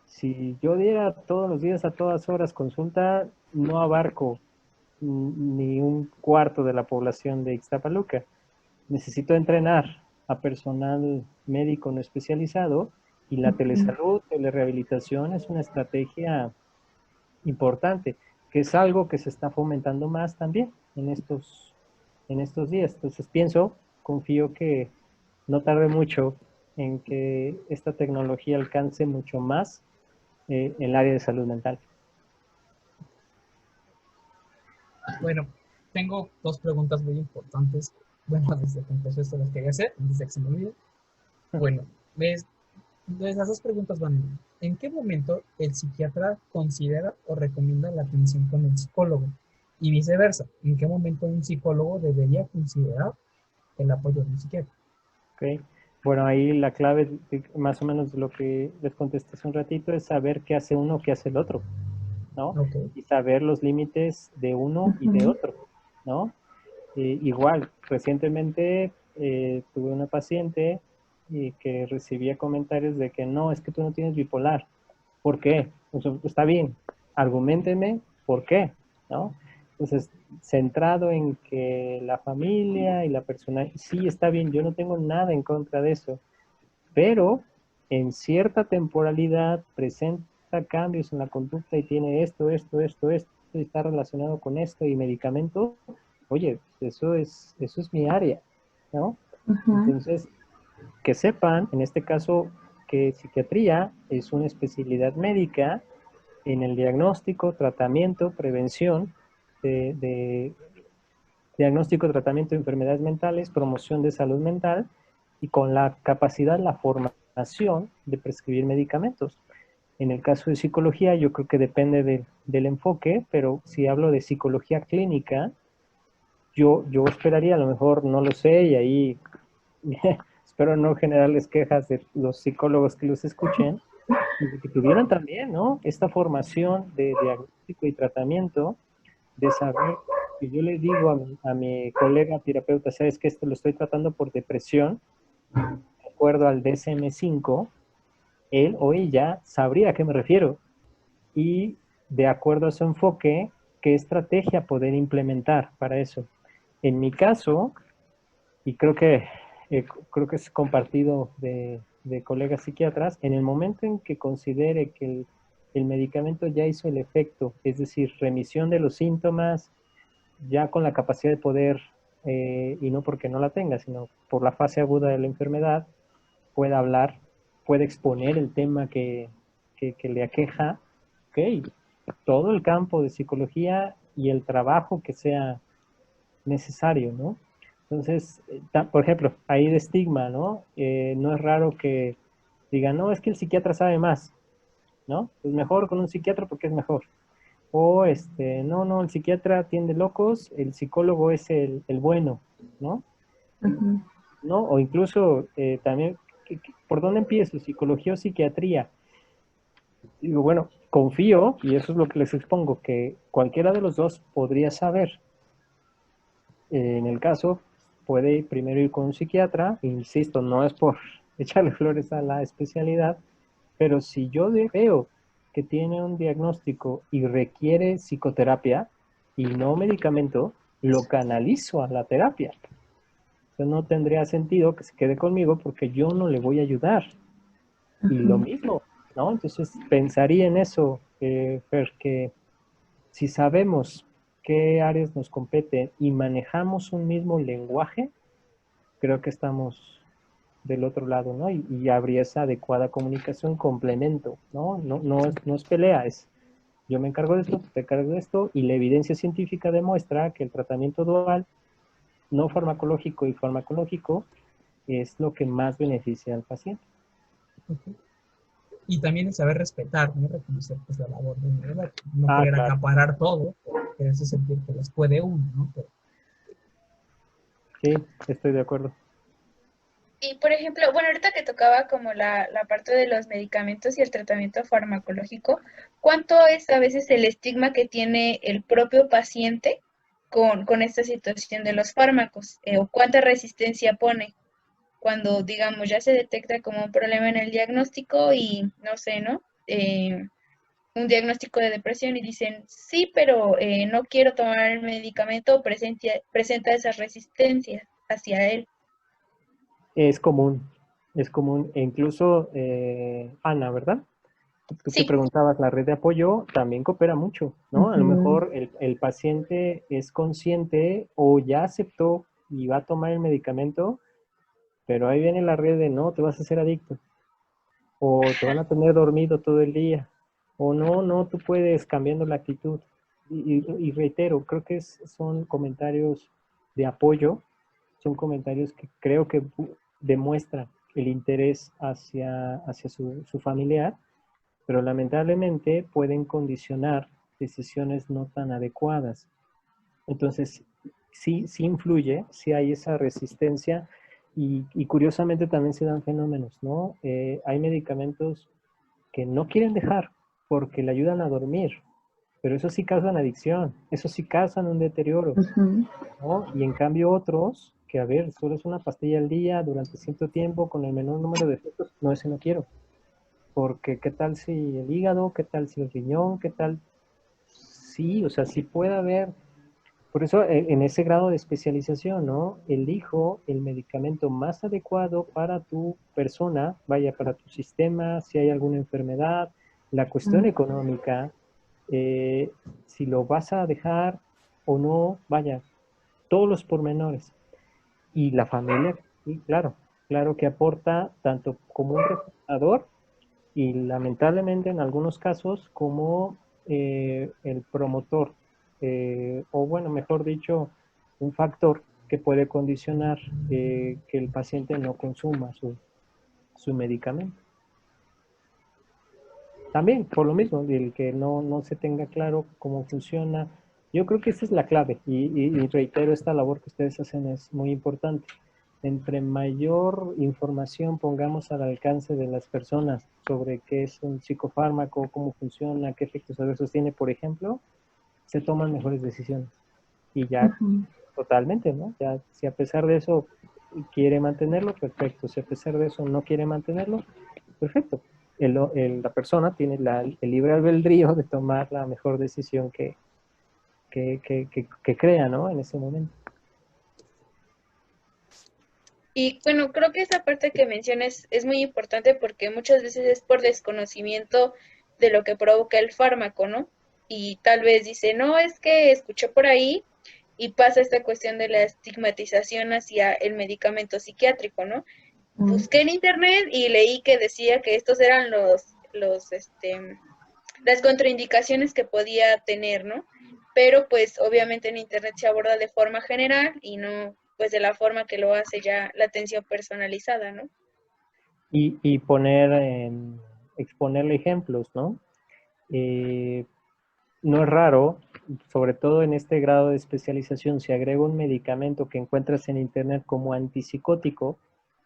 Speaker 2: Si yo diera todos los días a todas horas consulta, no abarco ni un cuarto de la población de Ixtapaluca. Necesito entrenar a personal médico no especializado y la
Speaker 1: Ujú.
Speaker 2: telesalud, telerehabilitación es una estrategia importante, que es algo que se está fomentando más también en estos días. Entonces pienso, confío no tarde mucho en que esta tecnología alcance mucho más el área de salud mental.
Speaker 4: Bueno, tengo dos preguntas muy importantes. Bueno, desde que empezó esto las quería hacer, antes de que se me olvide. Bueno, ves, entonces las dos preguntas van. ¿En qué momento el psiquiatra considera o recomienda la atención con el psicólogo? Y viceversa, ¿en qué momento un psicólogo debería considerar el apoyo de un psiquiatra?
Speaker 2: ¿Ok? Bueno, ahí la clave, más o menos de lo que les contesté hace un ratito, es saber qué hace uno, qué hace el otro, ¿no?
Speaker 4: Ok,
Speaker 2: Y saber los límites de uno y de
Speaker 1: Ujú.
Speaker 2: otro, ¿no? Igual, recientemente tuve una paciente que recibía comentarios de que no, es que tú no tienes bipolar. ¿Por qué? O sea, está bien, arguménteme por qué, ¿no? Entonces, centrado en que la familia y la persona, sí, está bien, yo no tengo nada en contra de eso, pero en cierta temporalidad presenta cambios en la conducta y tiene esto, y está relacionado con esto y medicamentos, oye, eso es mi área, ¿no?
Speaker 1: Ujú.
Speaker 2: Entonces, que sepan, en este caso, que psiquiatría es una especialidad médica en el diagnóstico, tratamiento, prevención de diagnóstico, tratamiento de enfermedades mentales, promoción de salud mental y con la capacidad, la formación de prescribir medicamentos. En el caso de psicología, yo creo que depende del enfoque, pero si hablo de psicología clínica, yo esperaría, a lo mejor no lo sé, y ahí espero no generarles quejas de los psicólogos que los escuchen, y de que tuvieran también, ¿no? Esta formación de diagnóstico y tratamiento, de saber que yo le digo a mi colega terapeuta, sabes que esto lo estoy tratando por depresión, de acuerdo al DSM-5, él o ella sabría a qué me refiero y de acuerdo a su enfoque, qué estrategia poder implementar para eso. En mi caso, y creo que es compartido de colegas psiquiatras, en el momento en que considere que el medicamento ya hizo el efecto, es decir, remisión de los síntomas, ya con la capacidad de poder, y no porque no la tenga, sino por la fase aguda de la enfermedad, puede hablar, puede exponer el tema que le aqueja, ok, todo el campo de psicología y el trabajo que sea necesario, ¿no? Entonces, por ejemplo, ahí de estigma, ¿no? No es raro que digan, no, es que el psiquiatra sabe más, ¿no? Es mejor con un psiquiatra porque es mejor. O, no, el psiquiatra atiende locos, el psicólogo es el bueno, ¿no?
Speaker 1: Ujú.
Speaker 2: ¿No? O incluso también, ¿por dónde empiezo? ¿Psicología o psiquiatría? Digo, bueno, confío, y eso es lo que les expongo, que cualquiera de los dos podría saber. En el caso, puede primero ir con un psiquiatra, insisto, no es por echarle flores a la especialidad, pero si yo veo que tiene un diagnóstico y requiere psicoterapia y no medicamento, lo canalizo a la terapia. O sea, no tendría sentido que se quede conmigo porque yo no le voy a ayudar. Y lo
Speaker 1: Ujú.
Speaker 2: mismo, ¿no? Entonces pensaría en eso, Fer, que si sabemos qué áreas nos competen y manejamos un mismo lenguaje, creo que estamos del otro lado, ¿no? Y habría esa adecuada comunicación, complemento, ¿no? No es pelea, es yo me encargo de esto, tú te encargas de esto, y la evidencia científica demuestra que el tratamiento dual, no farmacológico y farmacológico, es lo que más beneficia al paciente.
Speaker 4: ok. Y también el saber respetar, ¿no? Reconocer pues, la labor de uno, ¿verdad? No
Speaker 2: Ah,
Speaker 4: querer
Speaker 2: claro,
Speaker 4: acaparar todo, quererse sentir que les puede uno, ¿no? Pero,
Speaker 2: sí, estoy de acuerdo.
Speaker 3: Y por ejemplo, bueno, ahorita que tocaba como la parte de los medicamentos y el tratamiento farmacológico, ¿cuánto es a veces el estigma que tiene el propio paciente con esta situación de los fármacos? ¿O cuánta resistencia pone cuando, digamos, ya se detecta como un problema en el diagnóstico y no sé, ¿no? Un diagnóstico de depresión y dicen, sí, pero no quiero tomar el medicamento, presenta esa resistencia hacia él.
Speaker 2: Es común, es común, e incluso Ana, ¿verdad? Tú que
Speaker 3: Sí,
Speaker 2: preguntabas, la red de apoyo también coopera mucho, ¿no? A lo
Speaker 1: Ujú.
Speaker 2: mejor el paciente es consciente o ya aceptó y va a tomar el medicamento, Pero ahí viene la red de no, te vas a hacer adicto, o te van a tener dormido todo el día, o no, no, tú puedes cambiando la actitud. Y reitero, creo que son comentarios de apoyo, son comentarios que creo que demuestran el interés hacia su familiar, pero lamentablemente pueden condicionar decisiones no tan adecuadas. Entonces, sí influye, sí hay esa resistencia y curiosamente también se dan fenómenos, ¿no? Hay medicamentos que no quieren dejar porque le ayudan a dormir, pero eso sí causan adicción, eso sí causan un deterioro,
Speaker 1: Ujú.
Speaker 2: ¿no? Y en cambio otros, que a ver, solo es una pastilla al día durante cierto tiempo con el menor número de efectos, no, ese no quiero. Porque qué tal si el hígado, qué tal si el riñón, qué tal, sí, o sea, sí puede haber, por eso en ese grado de especialización, ¿no? Elijo el medicamento más adecuado para tu persona, vaya, para tu sistema, si hay alguna enfermedad, la cuestión económica, eh, si lo vas a dejar o no, vaya, todos los pormenores. Y la familia, y claro, claro que aporta tanto como un reclutador y lamentablemente en algunos casos como el promotor, o bueno, mejor dicho, un factor que puede condicionar que el paciente no consuma su medicamento. También, por lo mismo, el que no se tenga claro cómo funciona. Yo creo que esa es la clave y reitero, esta labor que ustedes hacen es muy importante. Entre mayor información pongamos al alcance de las personas sobre qué es un psicofármaco, cómo funciona, qué efectos adversos tiene, por ejemplo, se toman mejores decisiones. Y ya
Speaker 1: Ujú.
Speaker 2: totalmente, ¿no? Ya si a pesar de eso quiere mantenerlo, perfecto. Si a pesar de eso no quiere mantenerlo, perfecto. La persona tiene el libre albedrío de tomar la mejor decisión que crea, ¿no? En ese momento.
Speaker 3: Y bueno, creo que esa parte que mencionas es muy importante porque muchas veces es por desconocimiento de lo que provoca el fármaco, ¿no? Y tal vez dice, no, es que escuché por ahí y pasa esta cuestión de la estigmatización hacia el medicamento psiquiátrico, ¿no? Busqué en internet y leí que decía que estos eran las contraindicaciones que podía tener, ¿no? Pero pues obviamente en internet se aborda de forma general y no pues de la forma que lo hace ya la atención personalizada, ¿no?
Speaker 2: Y exponerle ejemplos, ¿no? Eh, no es raro, sobre todo en este grado de especialización, si agrego un medicamento que encuentras en internet como antipsicótico,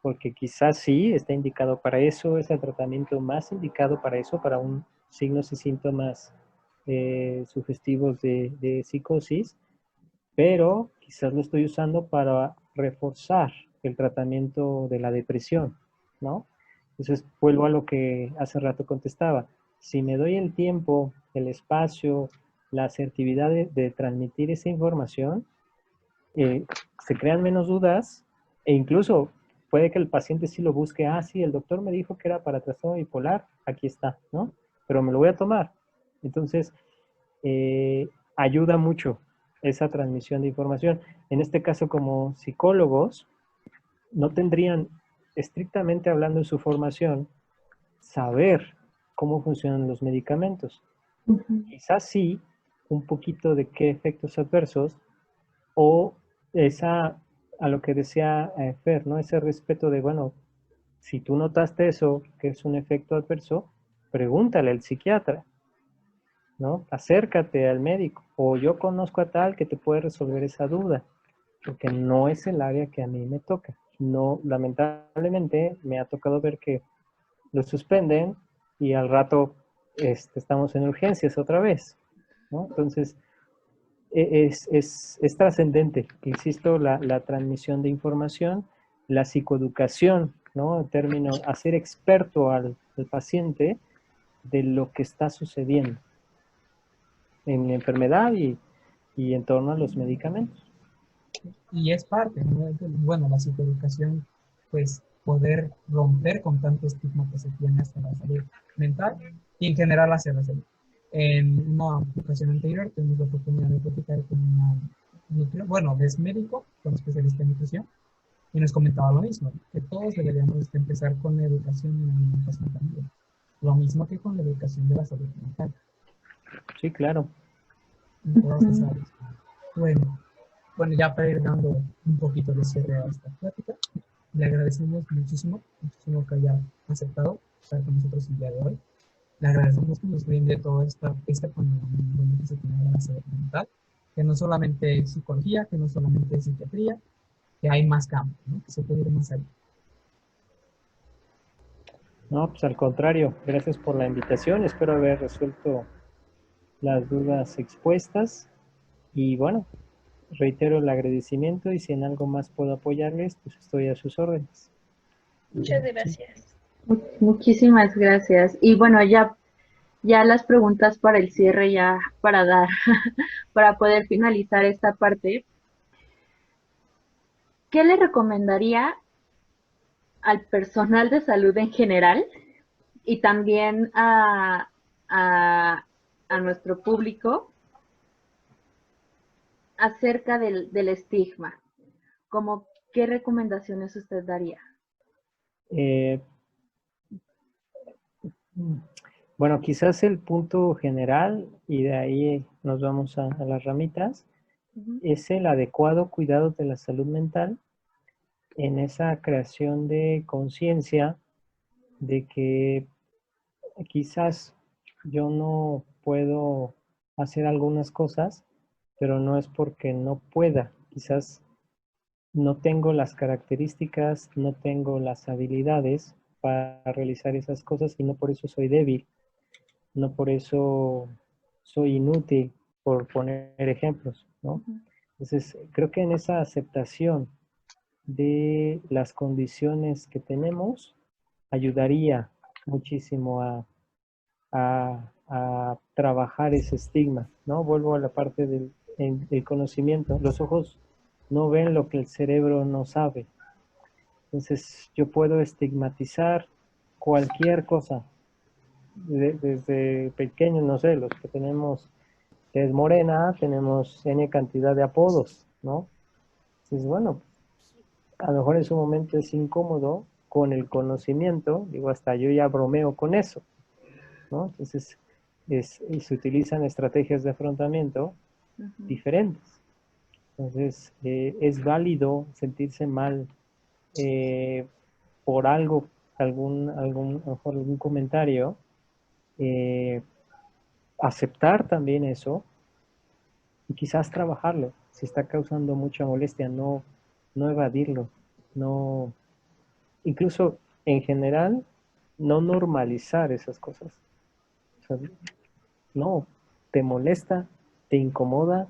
Speaker 2: porque quizás sí está indicado para eso, es el tratamiento más indicado para eso, para un signos y síntomas sugestivos de psicosis, pero quizás lo estoy usando para reforzar el tratamiento de la depresión, ¿no? Entonces, vuelvo a lo que hace rato contestaba. Si me doy el tiempo, el espacio, la asertividad de transmitir esa información, se crean menos dudas e incluso puede que el paciente sí lo busque. Ah, sí, el doctor me dijo que era para trastorno bipolar, aquí está, ¿no? Pero me lo voy a tomar. Entonces, ayuda mucho esa transmisión de información. En este caso, como psicólogos, no tendrían, estrictamente hablando en su formación, saber cómo funcionan los medicamentos.
Speaker 1: Ujú.
Speaker 2: Quizás sí, un poquito de qué efectos adversos o a lo que decía Fer, ¿no? Ese respeto de, bueno, si tú notaste eso, que es un efecto adverso, pregúntale al psiquiatra, ¿no? Acércate al médico o yo conozco a tal que te puede resolver esa duda, porque no es el área que a mí me toca. No, lamentablemente me ha tocado ver que lo suspenden y al rato estamos en urgencias otra vez, ¿no? Entonces, es trascendente, insisto, la transmisión de información, la psicoeducación, ¿no? En términos, hacer experto al paciente de lo que está sucediendo en la enfermedad y en torno a los medicamentos.
Speaker 4: Y es parte, ¿no? Bueno, la psicoeducación, pues poder romper con tanto estigma que se tiene hacia la salud mental y en general hacia la salud. En una ocasión anterior tuvimos la oportunidad de platicar con una, bueno, es médico, con especialista en nutrición, Y nos comentaba lo mismo, que todos deberíamos de empezar con la educación en la alimentación también. Lo mismo que con la educación de la salud mental,
Speaker 2: Sí, claro.
Speaker 4: en todas esas áreas. Bueno, bueno, ya para ir dando un poquito de cierre a esta plática, le agradecemos muchísimo, muchísimo que haya aceptado estar con nosotros el día de hoy. Le agradecemos que nos brinde todo este panorama que se tiene de la salud mental, que no solamente es psicología, que no solamente es psiquiatría, que hay más campos, ¿no? Que se puede ir más allá.
Speaker 2: No, pues al contrario, gracias por la invitación. Espero haber resuelto las dudas expuestas. Y bueno, reitero el agradecimiento y si en algo más puedo apoyarles, pues estoy a sus órdenes.
Speaker 3: Muchas
Speaker 4: Sí.
Speaker 3: gracias.
Speaker 1: Muchísimas gracias. Y bueno, ya las preguntas para el cierre, ya para dar, para poder finalizar esta parte. ¿Qué le recomendaría al personal de salud en general y también a nuestro público acerca del estigma? Como, ¿qué recomendaciones usted daría?
Speaker 2: Eh, bueno, quizás el punto general, y de ahí nos vamos a las ramitas, es el adecuado cuidado de la salud mental en esa creación de conciencia de que quizás yo no puedo hacer algunas cosas, pero no es porque no pueda. Quizás no tengo las características, no tengo las habilidades para realizar esas cosas y no por eso soy débil, no por eso soy inútil, por poner ejemplos, ¿no? Entonces, creo que en esa aceptación de las condiciones que tenemos ayudaría muchísimo a trabajar ese estigma, ¿no? Vuelvo a la parte del conocimiento. Los ojos no ven lo que el cerebro no sabe. Entonces, yo puedo estigmatizar cualquier cosa, desde pequeños, no sé, los que tenemos tez morena, tenemos N cantidad de apodos, ¿no? Entonces, bueno, a lo mejor en su momento es incómodo con el conocimiento, digo, hasta yo ya bromeo con eso, ¿no? Entonces, se utilizan estrategias de afrontamiento diferentes. Entonces, es válido sentirse mal eh, por algo, a lo mejor algún comentario, eh, aceptar también eso y quizás trabajarlo. Si está causando mucha molestia, no evadirlo, no, incluso en general, no normalizar esas cosas. O sea, no, te molesta, te incomoda,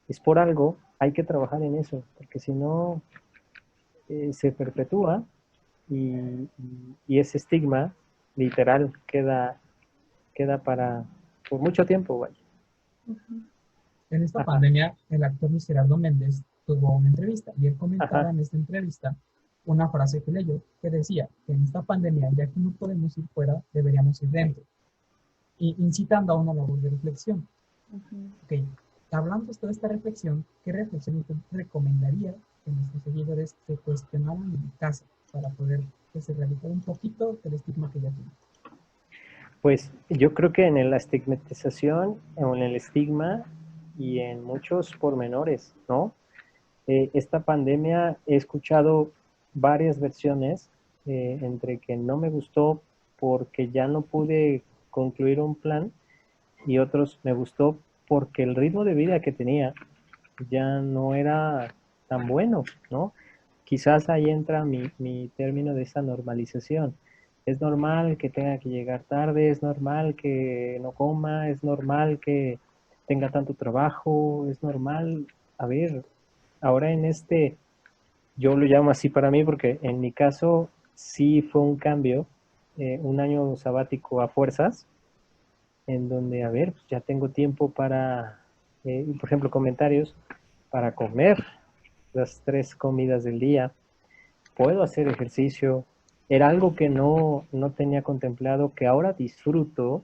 Speaker 2: es por algo, hay que trabajar en eso, porque si no, se perpetúa y ese estigma literal queda por mucho tiempo, vaya.
Speaker 4: En esta
Speaker 2: Ajá,
Speaker 4: pandemia, el actor Luis Gerardo Méndez tuvo una entrevista y él comentaba
Speaker 2: ajá,
Speaker 4: en esta entrevista una frase que leyó que decía que en esta pandemia, ya que no podemos ir fuera, deberíamos ir dentro, y incitando a una labor de reflexión. Ok, hablando de toda esta reflexión, ¿qué reflexión usted recomendaría que nuestros seguidores se cuestionaran en casa para poder que se realizara un poquito del estigma que ya tienen?
Speaker 2: pues yo creo que en la estigmatización o en el estigma y en muchos pormenores, ¿no? Esta pandemia he escuchado varias versiones, entre que no me gustó porque ya no pude concluir un plan y otros me gustó porque el ritmo de vida que tenía ya no era tan bueno, ¿no? Quizás ahí entra mi término de esa normalización. Es normal que tenga que llegar tarde, es normal que no coma, es normal que tenga tanto trabajo, es normal. A ver, ahora yo lo llamo así para mí porque en mi caso sí fue un cambio, un año sabático a fuerzas, en donde, a ver, pues ya tengo tiempo para, por ejemplo, comentarios, para comer las 3 comidas del día, puedo hacer ejercicio, era algo que no tenía contemplado, que ahora disfruto,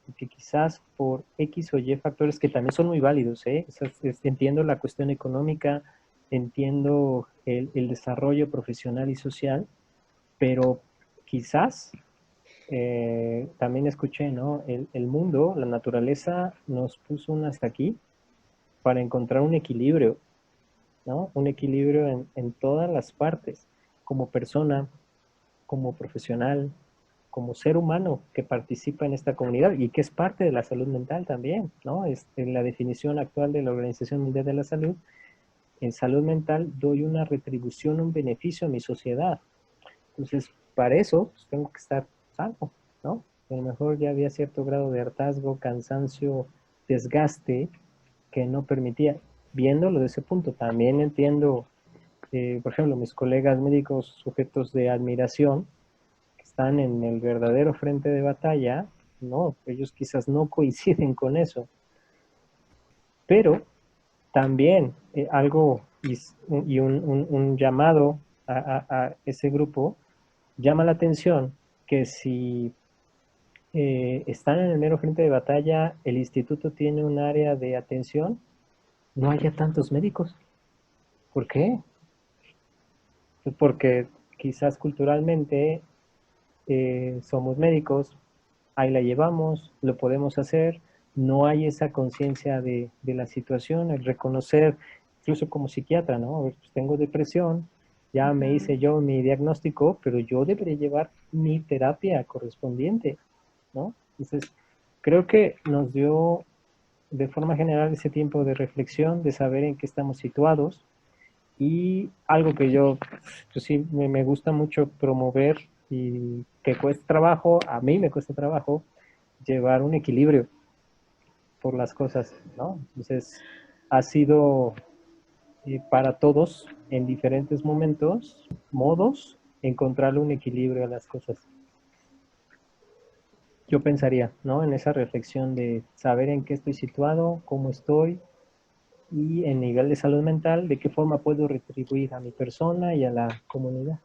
Speaker 2: y que quizás por X o Y factores que también son muy válidos, ¿eh? O sea, entiendo la cuestión económica, entiendo el desarrollo profesional y social, pero quizás también escuché, ¿no? El mundo, la naturaleza nos puso un hasta aquí para encontrar un equilibrio, ¿no? Un equilibrio en todas las partes, como persona, como profesional, como ser humano que participa en esta comunidad y que es parte de la salud mental también, ¿no? En la definición actual de la Organización Mundial de la Salud, en salud mental doy una retribución, un beneficio a mi sociedad. Entonces, para eso pues, tengo que estar salvo, ¿no? A lo mejor ya había cierto grado de hartazgo, cansancio, desgaste que no permitía. Viéndolo de ese punto, también entiendo, por ejemplo, mis colegas médicos sujetos de admiración, que están en el verdadero frente de batalla, no, ellos quizás no coinciden con eso, pero también algo y un llamado a ese grupo llama la atención que si están en el mero frente de batalla, el instituto tiene un área de atención, no haya tantos médicos. ¿Por qué? Pues porque quizás culturalmente somos médicos, ahí la llevamos, lo podemos hacer, no hay esa conciencia de la situación, el reconocer, incluso como psiquiatra, ¿no? A ver, pues tengo depresión, ya me hice yo mi diagnóstico, pero yo debería llevar mi terapia correspondiente, ¿no? Entonces, creo que nos dio de forma general ese tiempo de reflexión, de saber en qué estamos situados y algo que yo pues sí me gusta mucho promover y que cuesta trabajo, a mí me cuesta trabajo, llevar un equilibrio por las cosas, ¿no? Entonces, ha sido para todos en diferentes momentos, modos, encontrarle un equilibrio a las cosas. Yo pensaría, ¿no? En esa reflexión de saber en qué estoy situado, cómo estoy y en nivel de salud mental, de qué forma puedo retribuir a mi persona y a la comunidad.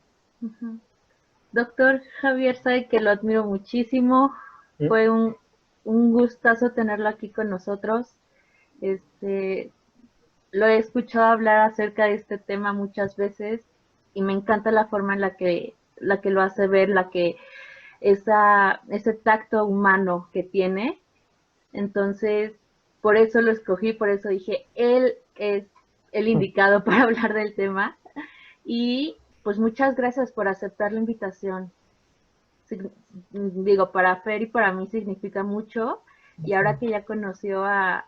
Speaker 1: Doctor Javier, sabe que lo admiro muchísimo. Fue un gustazo tenerlo aquí con nosotros. Lo he escuchado hablar acerca de este tema muchas veces y me encanta la forma en la que lo hace ver, ese tacto humano que tiene. Entonces, por eso lo escogí, por eso dije, él es el indicado para hablar del tema. Y pues muchas gracias por aceptar la invitación. Digo, para Fer y para mí significa mucho. Y ahora que ya conoció a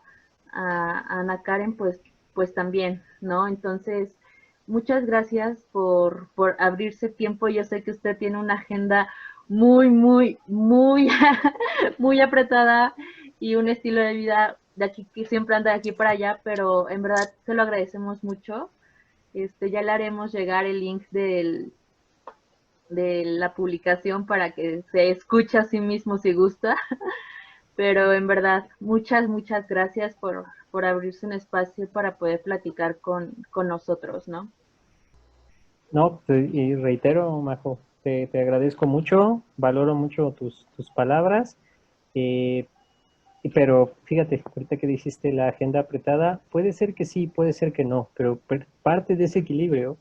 Speaker 1: Ana Karen, pues también, ¿no? Entonces, muchas gracias por abrirse tiempo. Yo sé que usted tiene una agenda muy, muy, muy, muy apretada y un estilo de vida de aquí que siempre anda de aquí para allá, pero en verdad se lo agradecemos mucho. Ya le haremos llegar el link de la publicación para que se escuche a sí mismo si gusta. Pero en verdad, muchas, muchas gracias por abrirse un espacio para poder platicar con nosotros, ¿no?
Speaker 2: No, y reitero, Majo, te agradezco mucho, valoro mucho tus palabras, eh, pero fíjate, ahorita que dijiste la agenda apretada, puede ser que sí, puede ser que no, pero parte de ese equilibrio,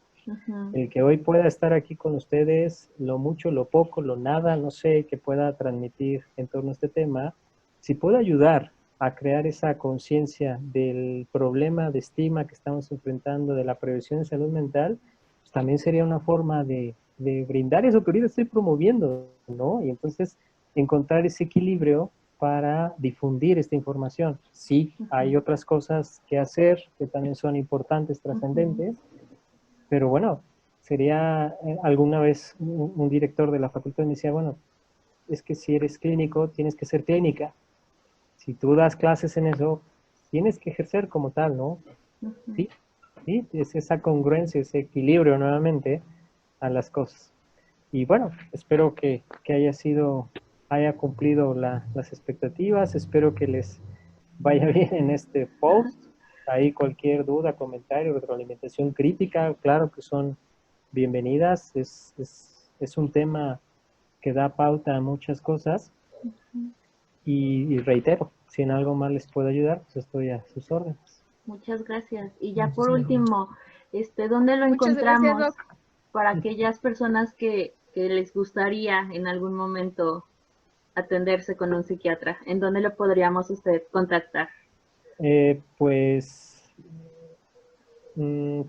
Speaker 2: el que hoy pueda estar aquí con ustedes, lo mucho, lo poco, lo nada, no sé, que pueda transmitir en torno a este tema, si puedo ayudar a crear esa conciencia del problema de estigma que estamos enfrentando, de la prevención de salud mental, pues también sería una forma de brindar eso que ahorita estoy promoviendo, ¿no? Y entonces encontrar ese equilibrio para difundir esta información. Sí, hay otras cosas que hacer que también son importantes, trascendentes, pero bueno, sería alguna vez un director de la facultad me decía, bueno, es que si eres clínico, tienes que ser clínica. Si tú das clases en eso, tienes que ejercer como tal, ¿no? Sí, sí, es esa congruencia, ese equilibrio nuevamente a las cosas. Y bueno, espero que haya cumplido las expectativas, espero que les vaya bien en este post. Ahí cualquier duda, comentario, retroalimentación crítica, claro que son bienvenidas. Es un tema que da pauta a muchas cosas y reitero, si en algo más les puedo ayudar, pues estoy a sus órdenes.
Speaker 1: Muchas gracias. Y ya por último, ¿Dónde lo
Speaker 3: Muchas gracias,
Speaker 1: encontramos
Speaker 3: Doc.
Speaker 1: para aquellas personas que les gustaría en algún momento atenderse con un psiquiatra? ¿En dónde lo podríamos contactar?
Speaker 2: Pues,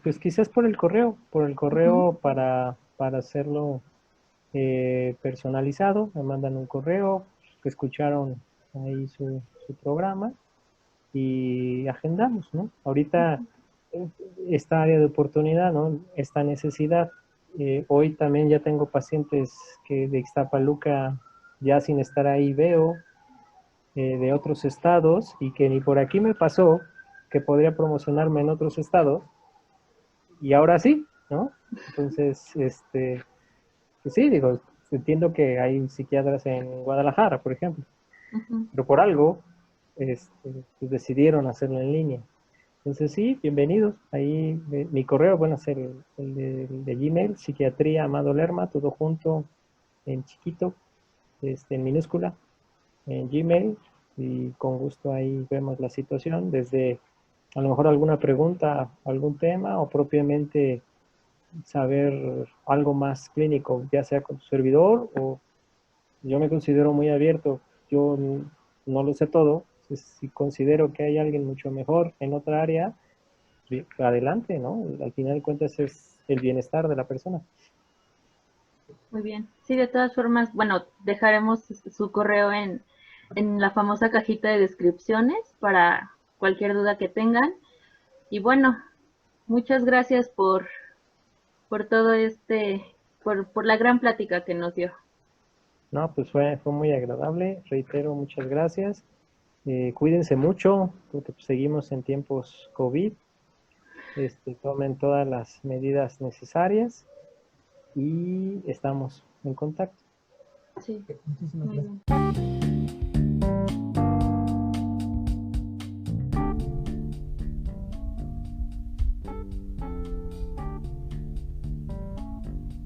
Speaker 2: pues quizás por el correo para hacerlo personalizado, me mandan un correo, que escucharon ahí su programa y agendamos, ¿no? Ahorita esta área de oportunidad, ¿no? Esta necesidad. Hoy también ya tengo pacientes que de Ixtapaluca, ya sin estar ahí veo, de otros estados, y que ni por aquí me pasó que podría promocionarme en otros estados, y ahora sí, ¿no? Entonces, pues sí, digo, entiendo que hay psiquiatras en Guadalajara, por ejemplo,
Speaker 1: Ujú.
Speaker 2: pero por algo pues decidieron hacerlo en línea. Entonces sí, bienvenidos. Ahí mi correo, bueno, es el de Gmail, psiquiatría Amado Lerma, todo junto en chiquito, en minúscula, en Gmail, y con gusto ahí vemos la situación, desde a lo mejor alguna pregunta, algún tema, o propiamente saber algo más clínico, ya sea con tu servidor, o yo me considero muy abierto. Yo no lo sé todo. Si considero que hay alguien mucho mejor en otra área, adelante, ¿no? Al final de cuentas es el bienestar de la persona.
Speaker 1: Muy bien. Sí, de todas formas, bueno, dejaremos su correo en la famosa cajita de descripciones para cualquier duda que tengan. Y bueno, muchas gracias por todo por la gran plática que nos dio.
Speaker 2: No, pues fue muy agradable. Reitero, muchas gracias. Cuídense mucho, porque pues, seguimos en tiempos COVID. Tomen todas las medidas necesarias y estamos en contacto.
Speaker 1: Sí,
Speaker 4: Muchísimas
Speaker 1: muy
Speaker 4: gracias.
Speaker 1: bien.